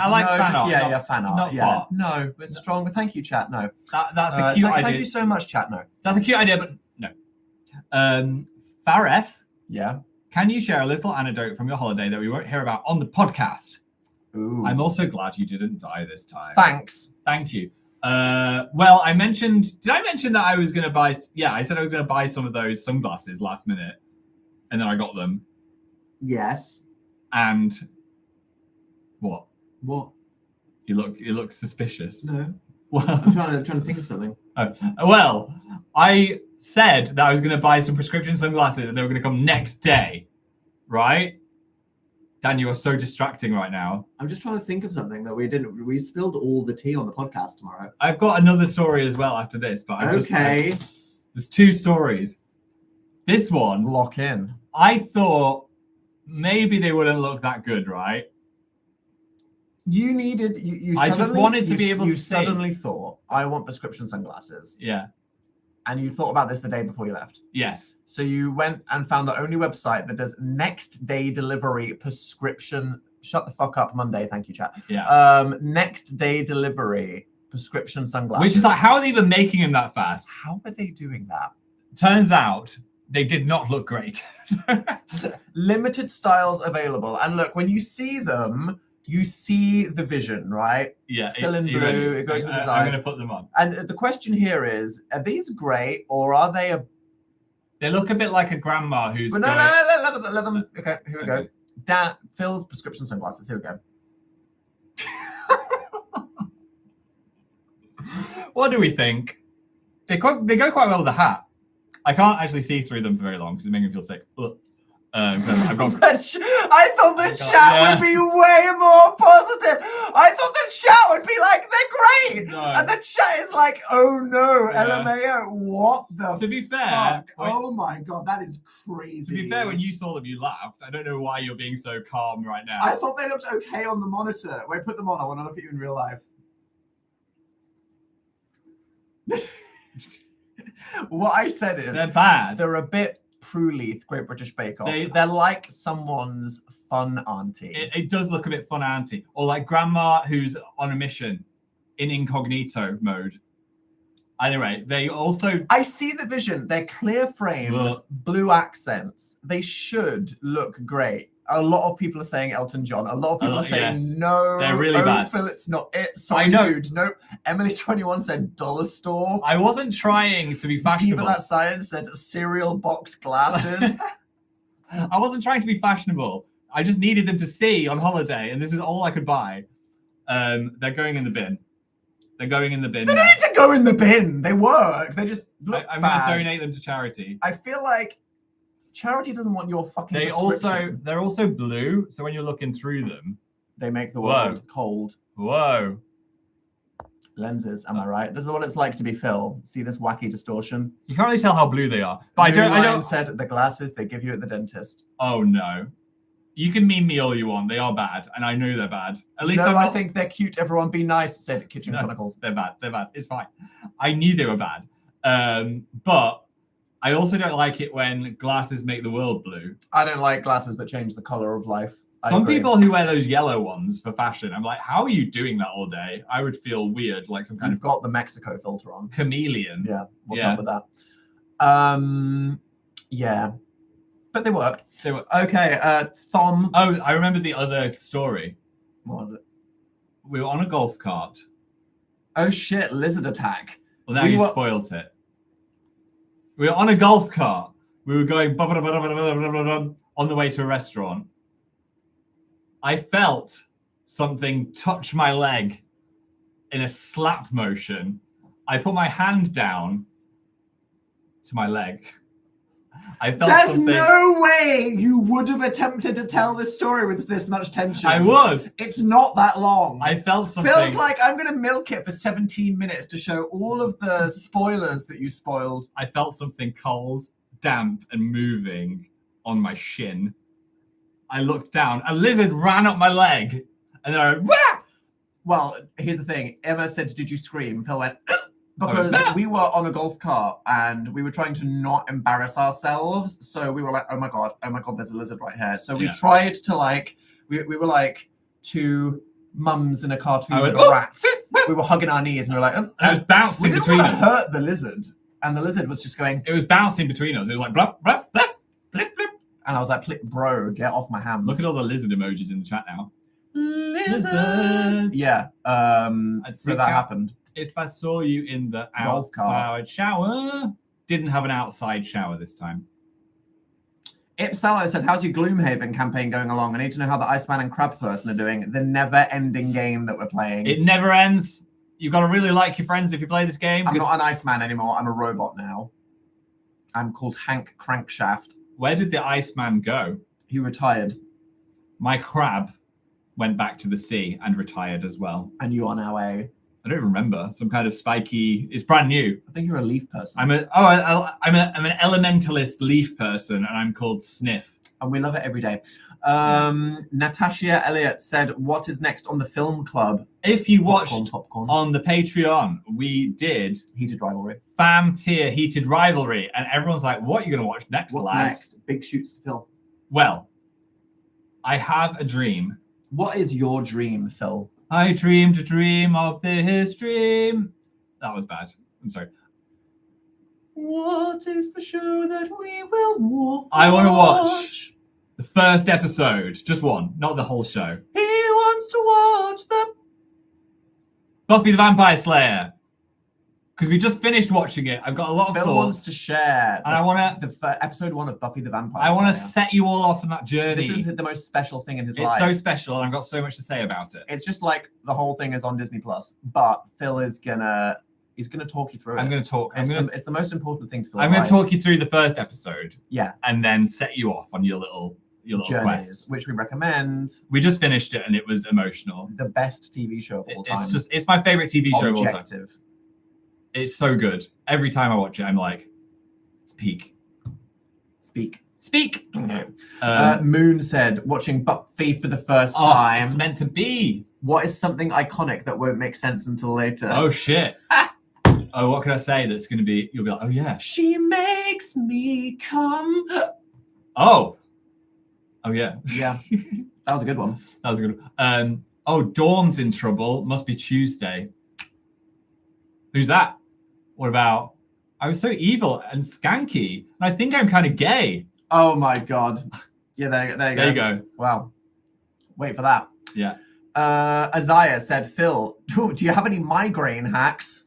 [SPEAKER 1] like fan art.
[SPEAKER 2] Fan art.
[SPEAKER 1] Not
[SPEAKER 2] Yeah.
[SPEAKER 1] fart.
[SPEAKER 2] No, it's strong. Thank you, chat. No.
[SPEAKER 1] That's a cute idea.
[SPEAKER 2] Thank you so much, chat. No.
[SPEAKER 1] That's a cute idea, but no. Fareth,
[SPEAKER 2] Yeah.
[SPEAKER 1] can you share a little anecdote from your holiday that we won't hear about on the podcast?
[SPEAKER 2] Ooh.
[SPEAKER 1] I'm also glad you didn't die this time.
[SPEAKER 2] Thanks.
[SPEAKER 1] Thank you. Well, did I mention that I was going to buy, I said I was going to buy some of those sunglasses last minute, and then I got them.
[SPEAKER 2] Yes.
[SPEAKER 1] And what?
[SPEAKER 2] What?
[SPEAKER 1] You look suspicious.
[SPEAKER 2] No.
[SPEAKER 1] Well,
[SPEAKER 2] I'm trying to think of something.
[SPEAKER 1] Well, I said that I was going to buy some prescription sunglasses and they were going to come next day, right? Dan, you are so distracting right now.
[SPEAKER 2] I'm just trying to think of something that we didn't. We spilled all the tea on the podcast tomorrow.
[SPEAKER 1] I've got another story as well after this, but there's two stories. This one,
[SPEAKER 2] Lock in.
[SPEAKER 1] I thought maybe they wouldn't look that good, right?
[SPEAKER 2] You needed. You
[SPEAKER 1] I just wanted to be able to
[SPEAKER 2] You
[SPEAKER 1] see.
[SPEAKER 2] suddenly thought, I want prescription sunglasses.
[SPEAKER 1] Yeah.
[SPEAKER 2] And you thought about this the day before you left.
[SPEAKER 1] Yes.
[SPEAKER 2] So you went and found the only website that does next day delivery prescription. Shut the fuck up, Monday. Thank you, chat.
[SPEAKER 1] Yeah.
[SPEAKER 2] Next day delivery prescription sunglasses.
[SPEAKER 1] Which is like, how are they even making them that fast?
[SPEAKER 2] How are they doing that?
[SPEAKER 1] Turns out they did not look great.
[SPEAKER 2] Limited styles available. And look, when you see them, you see the vision, right?
[SPEAKER 1] Yeah.
[SPEAKER 2] Fill in blue. It goes with his
[SPEAKER 1] I'm
[SPEAKER 2] eyes.
[SPEAKER 1] going to put them on.
[SPEAKER 2] And the question here is, are these great or are they a...
[SPEAKER 1] They look a bit like a grandma who's
[SPEAKER 2] But no, let them... Okay, here we go. Phil's prescription sunglasses. Here we go.
[SPEAKER 1] What do we think? They go quite well with the hat. I can't actually see through them for very long because it makes me feel sick. I've got...
[SPEAKER 2] I thought the chat would be way more positive. I thought the chat would be like, they're great.
[SPEAKER 1] No.
[SPEAKER 2] And the chat is like, oh no, LMAO, what the
[SPEAKER 1] To be fair,
[SPEAKER 2] fuck? Oh my god, that is crazy.
[SPEAKER 1] To be fair, when you saw them, you laughed. I don't know why you're being so calm right now.
[SPEAKER 2] I thought they looked okay on the monitor. Wait, put them on. I want to look at you in real life. What I said is
[SPEAKER 1] They're bad.
[SPEAKER 2] They're a bit Pruleith, Great British Bake Off. They're like someone's fun auntie.
[SPEAKER 1] It does look a bit fun auntie. Or like grandma who's on a mission in incognito mode. Anyway, they also...
[SPEAKER 2] I see the vision. They're clear frames, blue accents. They should look great. A lot of people are saying Elton John. A lot of people are saying no.
[SPEAKER 1] They're really bad.
[SPEAKER 2] Phil, it's not it. Sorry,
[SPEAKER 1] I know.
[SPEAKER 2] Dude. Nope. Emily21 said dollar store.
[SPEAKER 1] I wasn't trying to be fashionable.
[SPEAKER 2] Diva That Science said cereal box glasses.
[SPEAKER 1] I wasn't trying to be fashionable. I just needed them to see on holiday, and this is all I could buy. They're going in the bin. They're going in the bin.
[SPEAKER 2] They don't need to go in the bin. They work. They just look
[SPEAKER 1] I'm
[SPEAKER 2] bad.
[SPEAKER 1] going to donate them to charity.
[SPEAKER 2] I feel like charity doesn't want your fucking
[SPEAKER 1] They're also blue, so when you're looking through them,
[SPEAKER 2] they make the world cold.
[SPEAKER 1] Whoa.
[SPEAKER 2] Lenses, am I right? This is what it's like to be Phil. See this wacky distortion?
[SPEAKER 1] You can't really tell how blue they are. But I don't
[SPEAKER 2] said the glasses they give you at the dentist.
[SPEAKER 1] Oh no. You can meme me all you want. They are bad, and I know they're bad. At least
[SPEAKER 2] I think they're cute. Everyone be nice, said Kitchen Chronicles.
[SPEAKER 1] They're bad. They're bad. It's fine. I knew they were bad. But I also don't like it when glasses make the world blue.
[SPEAKER 2] I don't like glasses that change the color of life.
[SPEAKER 1] Some people who wear those yellow ones for fashion, I'm like, how are you doing that all day? I would feel weird, like some kind
[SPEAKER 2] You've got the Mexico filter on.
[SPEAKER 1] Chameleon.
[SPEAKER 2] Yeah. What's up with that? Yeah. But they worked.
[SPEAKER 1] They were
[SPEAKER 2] okay. Thom.
[SPEAKER 1] Oh, I remember the other story.
[SPEAKER 2] What was it?
[SPEAKER 1] We were on a golf cart.
[SPEAKER 2] Oh shit! Lizard attack.
[SPEAKER 1] Well, now you spoiled it. We were on a golf cart. We were going on the way to a restaurant, I felt something touch my leg in a slap motion. I put my hand down to my leg. I felt
[SPEAKER 2] There's
[SPEAKER 1] something.
[SPEAKER 2] no way you would have attempted to tell this story with this much tension.
[SPEAKER 1] I would.
[SPEAKER 2] It's not that long.
[SPEAKER 1] I felt something.
[SPEAKER 2] Feels like I'm going to milk it for 17 minutes to show all of the spoilers that you spoiled.
[SPEAKER 1] I felt something cold, damp, and moving on my shin. I looked down. A lizard ran up my leg, and I went, wah!
[SPEAKER 2] Well, here's the thing. Emma said, "Did you scream?" Phil went, because we were on a golf cart and we were trying to not embarrass ourselves. So we were like, oh my God, there's a lizard right here. So we tried to like, we were like two mums in a cartoon with a rat. We were hugging our knees and we were like,
[SPEAKER 1] and it was bouncing
[SPEAKER 2] we
[SPEAKER 1] between
[SPEAKER 2] didn't
[SPEAKER 1] us.
[SPEAKER 2] hurt the lizard. And the lizard was just going.
[SPEAKER 1] It was bouncing between us. It was like, blah, blah, blah, blip, blip.
[SPEAKER 2] And I was like, bro, get off my hands.
[SPEAKER 1] Look at all the lizard emojis in the chat now.
[SPEAKER 2] Lizards. Yeah. So that happened.
[SPEAKER 1] If I saw you in the
[SPEAKER 2] Golf cart.
[SPEAKER 1] outside shower, didn't have an outside shower this time.
[SPEAKER 2] Ipsalo said, how's your Gloomhaven campaign going along? I need to know how the Iceman and Crab Person are doing. The never-ending game that we're playing.
[SPEAKER 1] It never ends. You've got to really like your friends if you play this game.
[SPEAKER 2] I'm not an Iceman anymore. I'm a robot now. I'm called Hank Crankshaft.
[SPEAKER 1] Where did the Iceman go?
[SPEAKER 2] He retired.
[SPEAKER 1] My crab went back to the sea and retired as well.
[SPEAKER 2] And you are now a...
[SPEAKER 1] I don't remember. Some kind of spiky. It's brand new.
[SPEAKER 2] I think you're a leaf person.
[SPEAKER 1] I'm an elementalist leaf person, and I'm called Sniff.
[SPEAKER 2] And we love it every day. Natasha Elliott said, what is next on the film club?
[SPEAKER 1] If you watched
[SPEAKER 2] Popcorn.
[SPEAKER 1] on the Patreon, we did
[SPEAKER 2] Heated Rivalry.
[SPEAKER 1] Fam Tier Heated Rivalry, and everyone's like, what are you going to watch next,
[SPEAKER 2] What's
[SPEAKER 1] lads?
[SPEAKER 2] next? Big shoots to Phil.
[SPEAKER 1] Well, I have a dream.
[SPEAKER 2] What is your dream, Phil?
[SPEAKER 1] I dreamed a dream of this dream. That was bad. I'm sorry.
[SPEAKER 2] What is the show that we will watch?
[SPEAKER 1] I want to watch the first episode. Just one, not the whole show.
[SPEAKER 2] He wants to watch the
[SPEAKER 1] Buffy the Vampire Slayer. Because we just finished watching it. I've got a lot of
[SPEAKER 2] Phil
[SPEAKER 1] thoughts.
[SPEAKER 2] wants to share.
[SPEAKER 1] And I want to...
[SPEAKER 2] episode 1 of Buffy the Vampire
[SPEAKER 1] I want to
[SPEAKER 2] Slayer.
[SPEAKER 1] set you all off on that journey.
[SPEAKER 2] This is the most special thing in his
[SPEAKER 1] It's
[SPEAKER 2] life.
[SPEAKER 1] so special, and I've got so much to say about it.
[SPEAKER 2] It's just like the whole thing is on Disney Plus, but Phil is gonna talk you through it.
[SPEAKER 1] I'm going to talk.
[SPEAKER 2] It's the most important thing to Phil.
[SPEAKER 1] I'm going to talk you through the first episode.
[SPEAKER 2] Yeah,
[SPEAKER 1] and then set you off on your little
[SPEAKER 2] journeys,
[SPEAKER 1] quest,
[SPEAKER 2] which we recommend.
[SPEAKER 1] We just finished it, and it was emotional.
[SPEAKER 2] The best TV show of all time.
[SPEAKER 1] It's my favorite TV show of all time.
[SPEAKER 2] Objective.
[SPEAKER 1] It's so good. Every time I watch it, I'm like, speak.
[SPEAKER 2] Moon said, watching Buffy for the first time.
[SPEAKER 1] It's meant to be.
[SPEAKER 2] What is something iconic that won't make sense until later?
[SPEAKER 1] Oh, shit. Oh, what can I say that's going to be, you'll be like, oh, yeah.
[SPEAKER 2] She makes me come.
[SPEAKER 1] Oh, yeah.
[SPEAKER 2] Yeah, that was a good one.
[SPEAKER 1] That was a good one. Dawn's in trouble. Must be Tuesday. Who's that? What about, I was so evil and skanky, and I think I'm kind of gay.
[SPEAKER 2] Oh my God. Yeah, there you go.
[SPEAKER 1] There you go.
[SPEAKER 2] Wow. Wait for that.
[SPEAKER 1] Yeah.
[SPEAKER 2] Isaiah said, Phil, do you have any migraine hacks?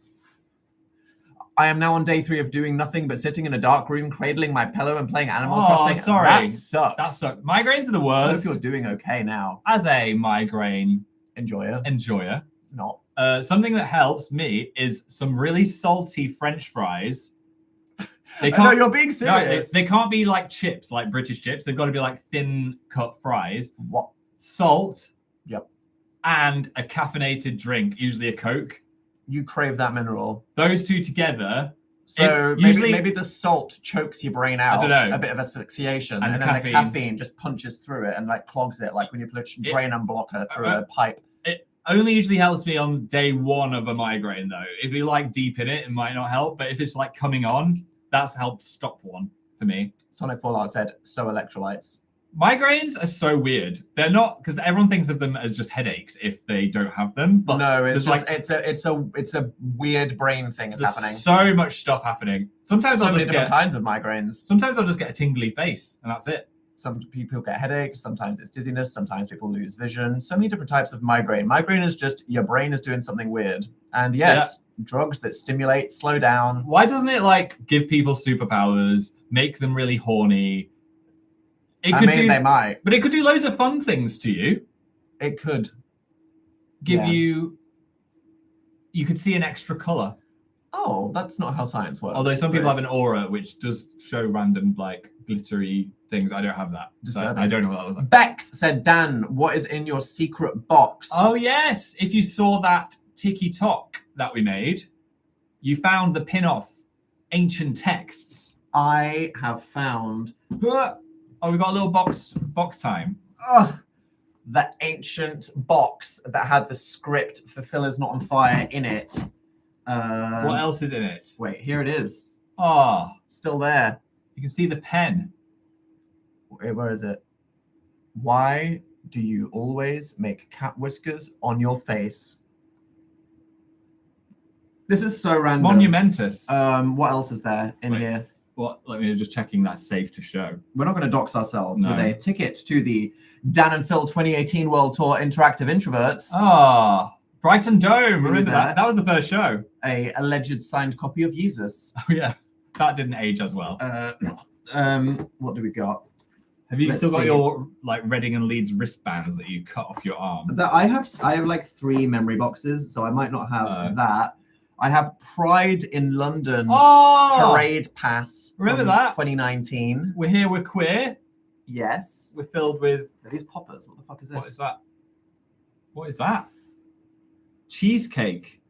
[SPEAKER 2] I am now on day 3 of doing nothing but sitting in a dark room, cradling my pillow and playing Animal Crossing.
[SPEAKER 1] Sorry.
[SPEAKER 2] That sucks.
[SPEAKER 1] That sucks. Migraines are the
[SPEAKER 2] I hope
[SPEAKER 1] worst.
[SPEAKER 2] you're doing okay now.
[SPEAKER 1] As a migraine
[SPEAKER 2] enjoyer. Not.
[SPEAKER 1] Something that helps me is some really salty French fries.
[SPEAKER 2] They can't. No, you're being serious.
[SPEAKER 1] They can't be like chips, like British chips. They've got to be like thin cut fries.
[SPEAKER 2] What?
[SPEAKER 1] Salt.
[SPEAKER 2] Yep.
[SPEAKER 1] And a caffeinated drink, usually a Coke.
[SPEAKER 2] You crave that mineral.
[SPEAKER 1] Those two together.
[SPEAKER 2] So maybe the salt chokes your brain out.
[SPEAKER 1] I don't know.
[SPEAKER 2] A bit of asphyxiation.
[SPEAKER 1] And
[SPEAKER 2] then the caffeine just punches through it and like clogs it, like when you put a drain unblocker through a pipe.
[SPEAKER 1] It only usually helps me on day 1 of a migraine, though. If you like deep in it might not help. But if it's like coming on, that's helped stop one for me.
[SPEAKER 2] Sonic Fallout said, so electrolytes.
[SPEAKER 1] Migraines are so weird. They're not, because everyone thinks of them as just headaches if they don't have them. But
[SPEAKER 2] no, it's just it's a weird brain thing that's happening.
[SPEAKER 1] So much stuff happening. Sometimes I'll just get
[SPEAKER 2] kinds of migraines.
[SPEAKER 1] Sometimes I'll just get a tingly face, and that's it.
[SPEAKER 2] Some people get headaches. Sometimes it's dizziness. Sometimes people lose vision. So many different types of migraine. Migraine is just your brain is doing something weird. And yes, drugs that stimulate, slow down.
[SPEAKER 1] Why doesn't it like give people superpowers, make them really horny?
[SPEAKER 2] They might.
[SPEAKER 1] But it could do loads of fun things to you.
[SPEAKER 2] It could
[SPEAKER 1] give
[SPEAKER 2] Yeah.
[SPEAKER 1] you could see an extra color.
[SPEAKER 2] Oh, that's not how science works.
[SPEAKER 1] Although some people
[SPEAKER 2] but
[SPEAKER 1] have an aura which does show random like glittery things. I don't have that. So
[SPEAKER 2] Disturbing.
[SPEAKER 1] I don't know what that was like.
[SPEAKER 2] Bex said, Dan, what is in your secret box?
[SPEAKER 1] Oh yes, if you saw that Tiki Tok that we made, you found the pin-off ancient texts.
[SPEAKER 2] I have found
[SPEAKER 1] Oh, we got a little box time.
[SPEAKER 2] the ancient box that had the script for Phil is Not on Fire in it.
[SPEAKER 1] What else is in it?
[SPEAKER 2] Wait, here it is.
[SPEAKER 1] Ah,
[SPEAKER 2] Still there.
[SPEAKER 1] you can see the pen.
[SPEAKER 2] Wait, where is it? Why do you always make cat whiskers on your face? This is so
[SPEAKER 1] It's
[SPEAKER 2] random.
[SPEAKER 1] monumentous.
[SPEAKER 2] What else is there in
[SPEAKER 1] Wait.
[SPEAKER 2] here?
[SPEAKER 1] What? Let me just checking that's safe to show.
[SPEAKER 2] We're not going to dox ourselves
[SPEAKER 1] No.
[SPEAKER 2] with a ticket to the Dan and Phil 2018 World Tour Interactive Introverts.
[SPEAKER 1] Ah, Brighton Dome.
[SPEAKER 2] Maybe
[SPEAKER 1] Remember
[SPEAKER 2] there.
[SPEAKER 1] that? That was the first show.
[SPEAKER 2] A alleged signed copy of Jesus.
[SPEAKER 1] Oh yeah, that didn't age as well.
[SPEAKER 2] What do we got?
[SPEAKER 1] Have you
[SPEAKER 2] let's
[SPEAKER 1] still got
[SPEAKER 2] see.
[SPEAKER 1] your like Reading and Leeds wristbands that you cut off your arm?
[SPEAKER 2] That I have like 3 memory boxes, so I might not have
[SPEAKER 1] Oh.
[SPEAKER 2] that. I have Pride in London
[SPEAKER 1] Oh,
[SPEAKER 2] parade pass.
[SPEAKER 1] Remember
[SPEAKER 2] from
[SPEAKER 1] that?
[SPEAKER 2] 2019.
[SPEAKER 1] we're here. We're queer.
[SPEAKER 2] Yes.
[SPEAKER 1] We're filled with.
[SPEAKER 2] Are these poppers? What the fuck is this?
[SPEAKER 1] What is that? What is that? Cheesecake.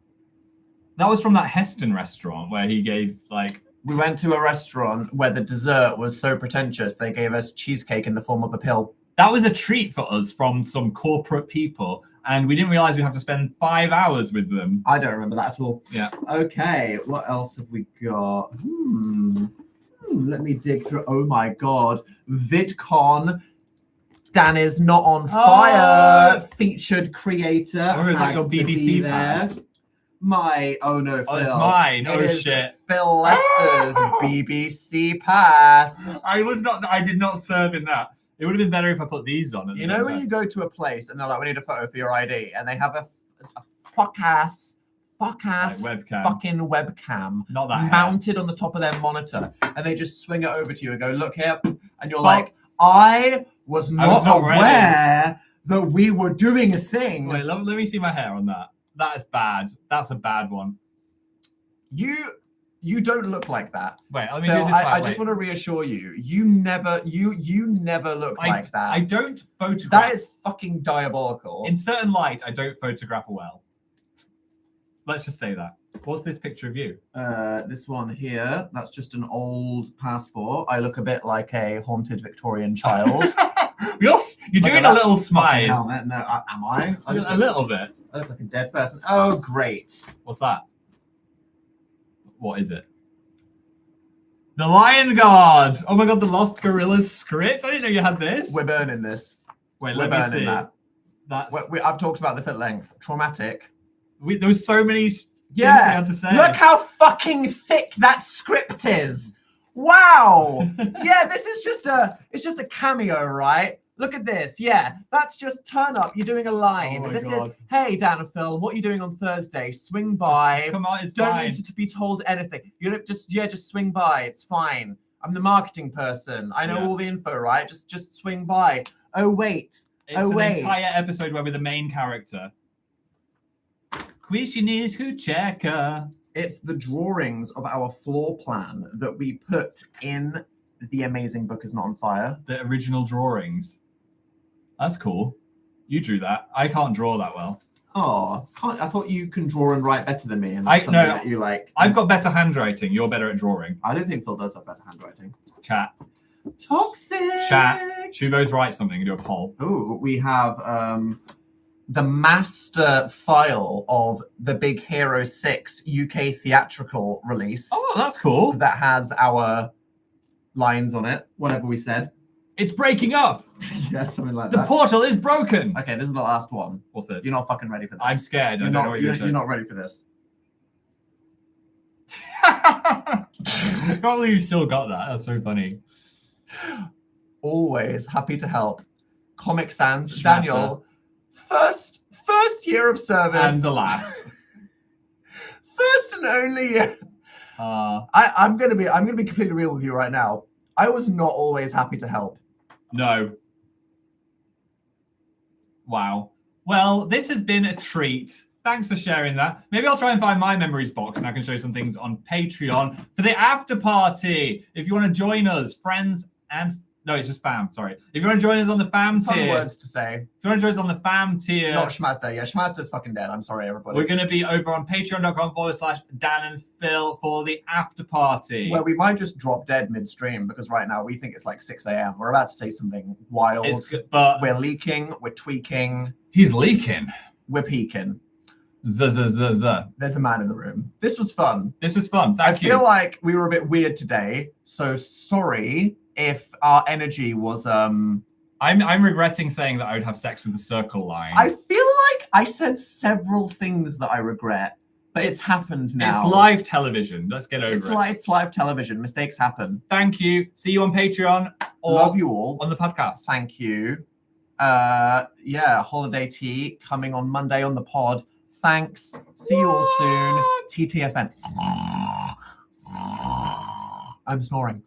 [SPEAKER 1] That was from that Heston restaurant where he gave like.
[SPEAKER 2] We went to a restaurant where the dessert was so pretentious they gave us cheesecake in the form of a pill.
[SPEAKER 1] That was a treat for us from some corporate people, and we didn't realize we'd have to spend 5 hours with them.
[SPEAKER 2] I don't remember that at all.
[SPEAKER 1] Yeah.
[SPEAKER 2] Okay, what else have we got? Let me dig through. Oh my god. VidCon. Dan is Not on Fire. Featured creator.
[SPEAKER 1] Or is that
[SPEAKER 2] has
[SPEAKER 1] your
[SPEAKER 2] to be
[SPEAKER 1] BBC
[SPEAKER 2] there.
[SPEAKER 1] pass?
[SPEAKER 2] Oh no, Phil.
[SPEAKER 1] Oh, it's mine. Oh
[SPEAKER 2] It is
[SPEAKER 1] shit.
[SPEAKER 2] Phil Lester's BBC pass.
[SPEAKER 1] I did not serve in that. It would have been better if I put these on. At the
[SPEAKER 2] You know
[SPEAKER 1] same
[SPEAKER 2] when
[SPEAKER 1] time.
[SPEAKER 2] you go to a place and they're like, we need a photo for your ID, and they have a fuck-ass
[SPEAKER 1] Like webcam.
[SPEAKER 2] fucking webcam
[SPEAKER 1] Not that.
[SPEAKER 2] mounted on the top of their monitor, and they just swing it over to you and go, look here, and you're
[SPEAKER 1] But-
[SPEAKER 2] like, I was not
[SPEAKER 1] ready.
[SPEAKER 2] aware that we were doing a thing.
[SPEAKER 1] Wait, let me see my hair on that. That is bad. That's a bad one.
[SPEAKER 2] You don't look like that.
[SPEAKER 1] Wait, let me
[SPEAKER 2] Phil,
[SPEAKER 1] do this.
[SPEAKER 2] I just want to reassure you, you never look like that.
[SPEAKER 1] I don't photograph.
[SPEAKER 2] That is fucking diabolical.
[SPEAKER 1] In certain light, I don't photograph well. Let's just say that. What's this picture of you?
[SPEAKER 2] This one here, that's just an old passport. I look a bit like a haunted Victorian child.
[SPEAKER 1] You're
[SPEAKER 2] Look
[SPEAKER 1] doing
[SPEAKER 2] at
[SPEAKER 1] a
[SPEAKER 2] that
[SPEAKER 1] little
[SPEAKER 2] fucking
[SPEAKER 1] smize.
[SPEAKER 2] helmet. No, am I? I just
[SPEAKER 1] A little bit.
[SPEAKER 2] I look like a dead person. Oh, great.
[SPEAKER 1] What's that? What is it? The Lion Guard. Oh my god, the Lost Gorillas script. I didn't know you had this.
[SPEAKER 2] We're burning this.
[SPEAKER 1] Wait,
[SPEAKER 2] We're
[SPEAKER 1] let me
[SPEAKER 2] burning
[SPEAKER 1] see.
[SPEAKER 2] that.
[SPEAKER 1] That's.
[SPEAKER 2] I've talked about this at length. Traumatic.
[SPEAKER 1] There was so many. things we
[SPEAKER 2] Yeah.
[SPEAKER 1] had to say.
[SPEAKER 2] Look how fucking thick that script is. Wow. Yeah, this is it's just a cameo, right? Look at this. Yeah, that's just turn up. You're doing a line.
[SPEAKER 1] Oh my
[SPEAKER 2] This is,
[SPEAKER 1] God.
[SPEAKER 2] hey, Dan and Phil, what are you doing on Thursday? Swing by.
[SPEAKER 1] Come on, it's
[SPEAKER 2] Don't
[SPEAKER 1] fine.
[SPEAKER 2] need to be told anything. You don't just swing by. It's fine. I'm the marketing person. I know
[SPEAKER 1] Yeah.
[SPEAKER 2] all the info, right? Just swing by. Oh wait.
[SPEAKER 1] It's an entire episode where we're the main character. Cucina checker.
[SPEAKER 2] It's the drawings of our floor plan that we put in The Amazing Book Is Not on Fire.
[SPEAKER 1] The original drawings. That's cool. You drew that. I can't draw that well.
[SPEAKER 2] Oh, I thought you can draw and write better than me, and
[SPEAKER 1] I-
[SPEAKER 2] that's something
[SPEAKER 1] no.
[SPEAKER 2] that you like.
[SPEAKER 1] I've got better handwriting. You're better at drawing.
[SPEAKER 2] I don't think Phil does have better handwriting.
[SPEAKER 1] Chat.
[SPEAKER 2] Toxic.
[SPEAKER 1] Chat. Should we both write something and do a poll?
[SPEAKER 2] Oh, we have the master file of the Big Hero 6 UK theatrical release
[SPEAKER 1] Oh, that's cool.
[SPEAKER 2] that has our lines on it, whatever we said.
[SPEAKER 1] It's breaking up.
[SPEAKER 2] Yeah, something like
[SPEAKER 1] The
[SPEAKER 2] that.
[SPEAKER 1] portal is broken.
[SPEAKER 2] Okay, this is the last one.
[SPEAKER 1] What's this?
[SPEAKER 2] You're not fucking ready for this.
[SPEAKER 1] I'm scared. I
[SPEAKER 2] You're
[SPEAKER 1] don't know
[SPEAKER 2] not,
[SPEAKER 1] what
[SPEAKER 2] you're,
[SPEAKER 1] you're
[SPEAKER 2] you're not ready for this.
[SPEAKER 1] I can't believe you still got that. That's so funny.
[SPEAKER 2] Always happy to help. Comic Sans,
[SPEAKER 1] Schmaster.
[SPEAKER 2] Daniel, first year of service.
[SPEAKER 1] And the last.
[SPEAKER 2] First and only year. I'm gonna be completely real with you right now. I was not always happy to help.
[SPEAKER 1] No. Wow. Well, this has been a treat. Thanks for sharing that. Maybe I'll try and find my memories box and I can show some things on Patreon for the after party. If you want to join us, friends and no, it's just fam. Sorry. If you want to join us on the fam
[SPEAKER 2] Fun
[SPEAKER 1] tier,
[SPEAKER 2] words to say.
[SPEAKER 1] if you want to join us on the fam tier,
[SPEAKER 2] Not Schmazda. Yeah, Schmazda's fucking dead. I'm sorry, everybody.
[SPEAKER 1] we're going to be over on patreon.com/Dan and Phil for the after party.
[SPEAKER 2] Well, we might just drop dead midstream because right now we think it's like 6 a.m. We're about to say something wild.
[SPEAKER 1] It's good, but
[SPEAKER 2] We're leaking. We're tweaking.
[SPEAKER 1] he's leaking.
[SPEAKER 2] We're peaking.
[SPEAKER 1] There's
[SPEAKER 2] There's a man in the room. This was fun.
[SPEAKER 1] This was fun. Thank you.
[SPEAKER 2] I feel like we were a bit weird today, so sorry if our energy was
[SPEAKER 1] I'm regretting saying that I would have sex with the circle line.
[SPEAKER 2] I feel like I said several things that I regret, but it's happened now.
[SPEAKER 1] It's live television. Let's get over it.
[SPEAKER 2] It's live television. Mistakes happen.
[SPEAKER 1] Thank you. See you on Patreon or
[SPEAKER 2] Love you all.
[SPEAKER 1] on the podcast.
[SPEAKER 2] Thank you. Yeah, holiday tea coming on Monday on the pod. Thanks. See you all soon. TTFN. I'm snoring.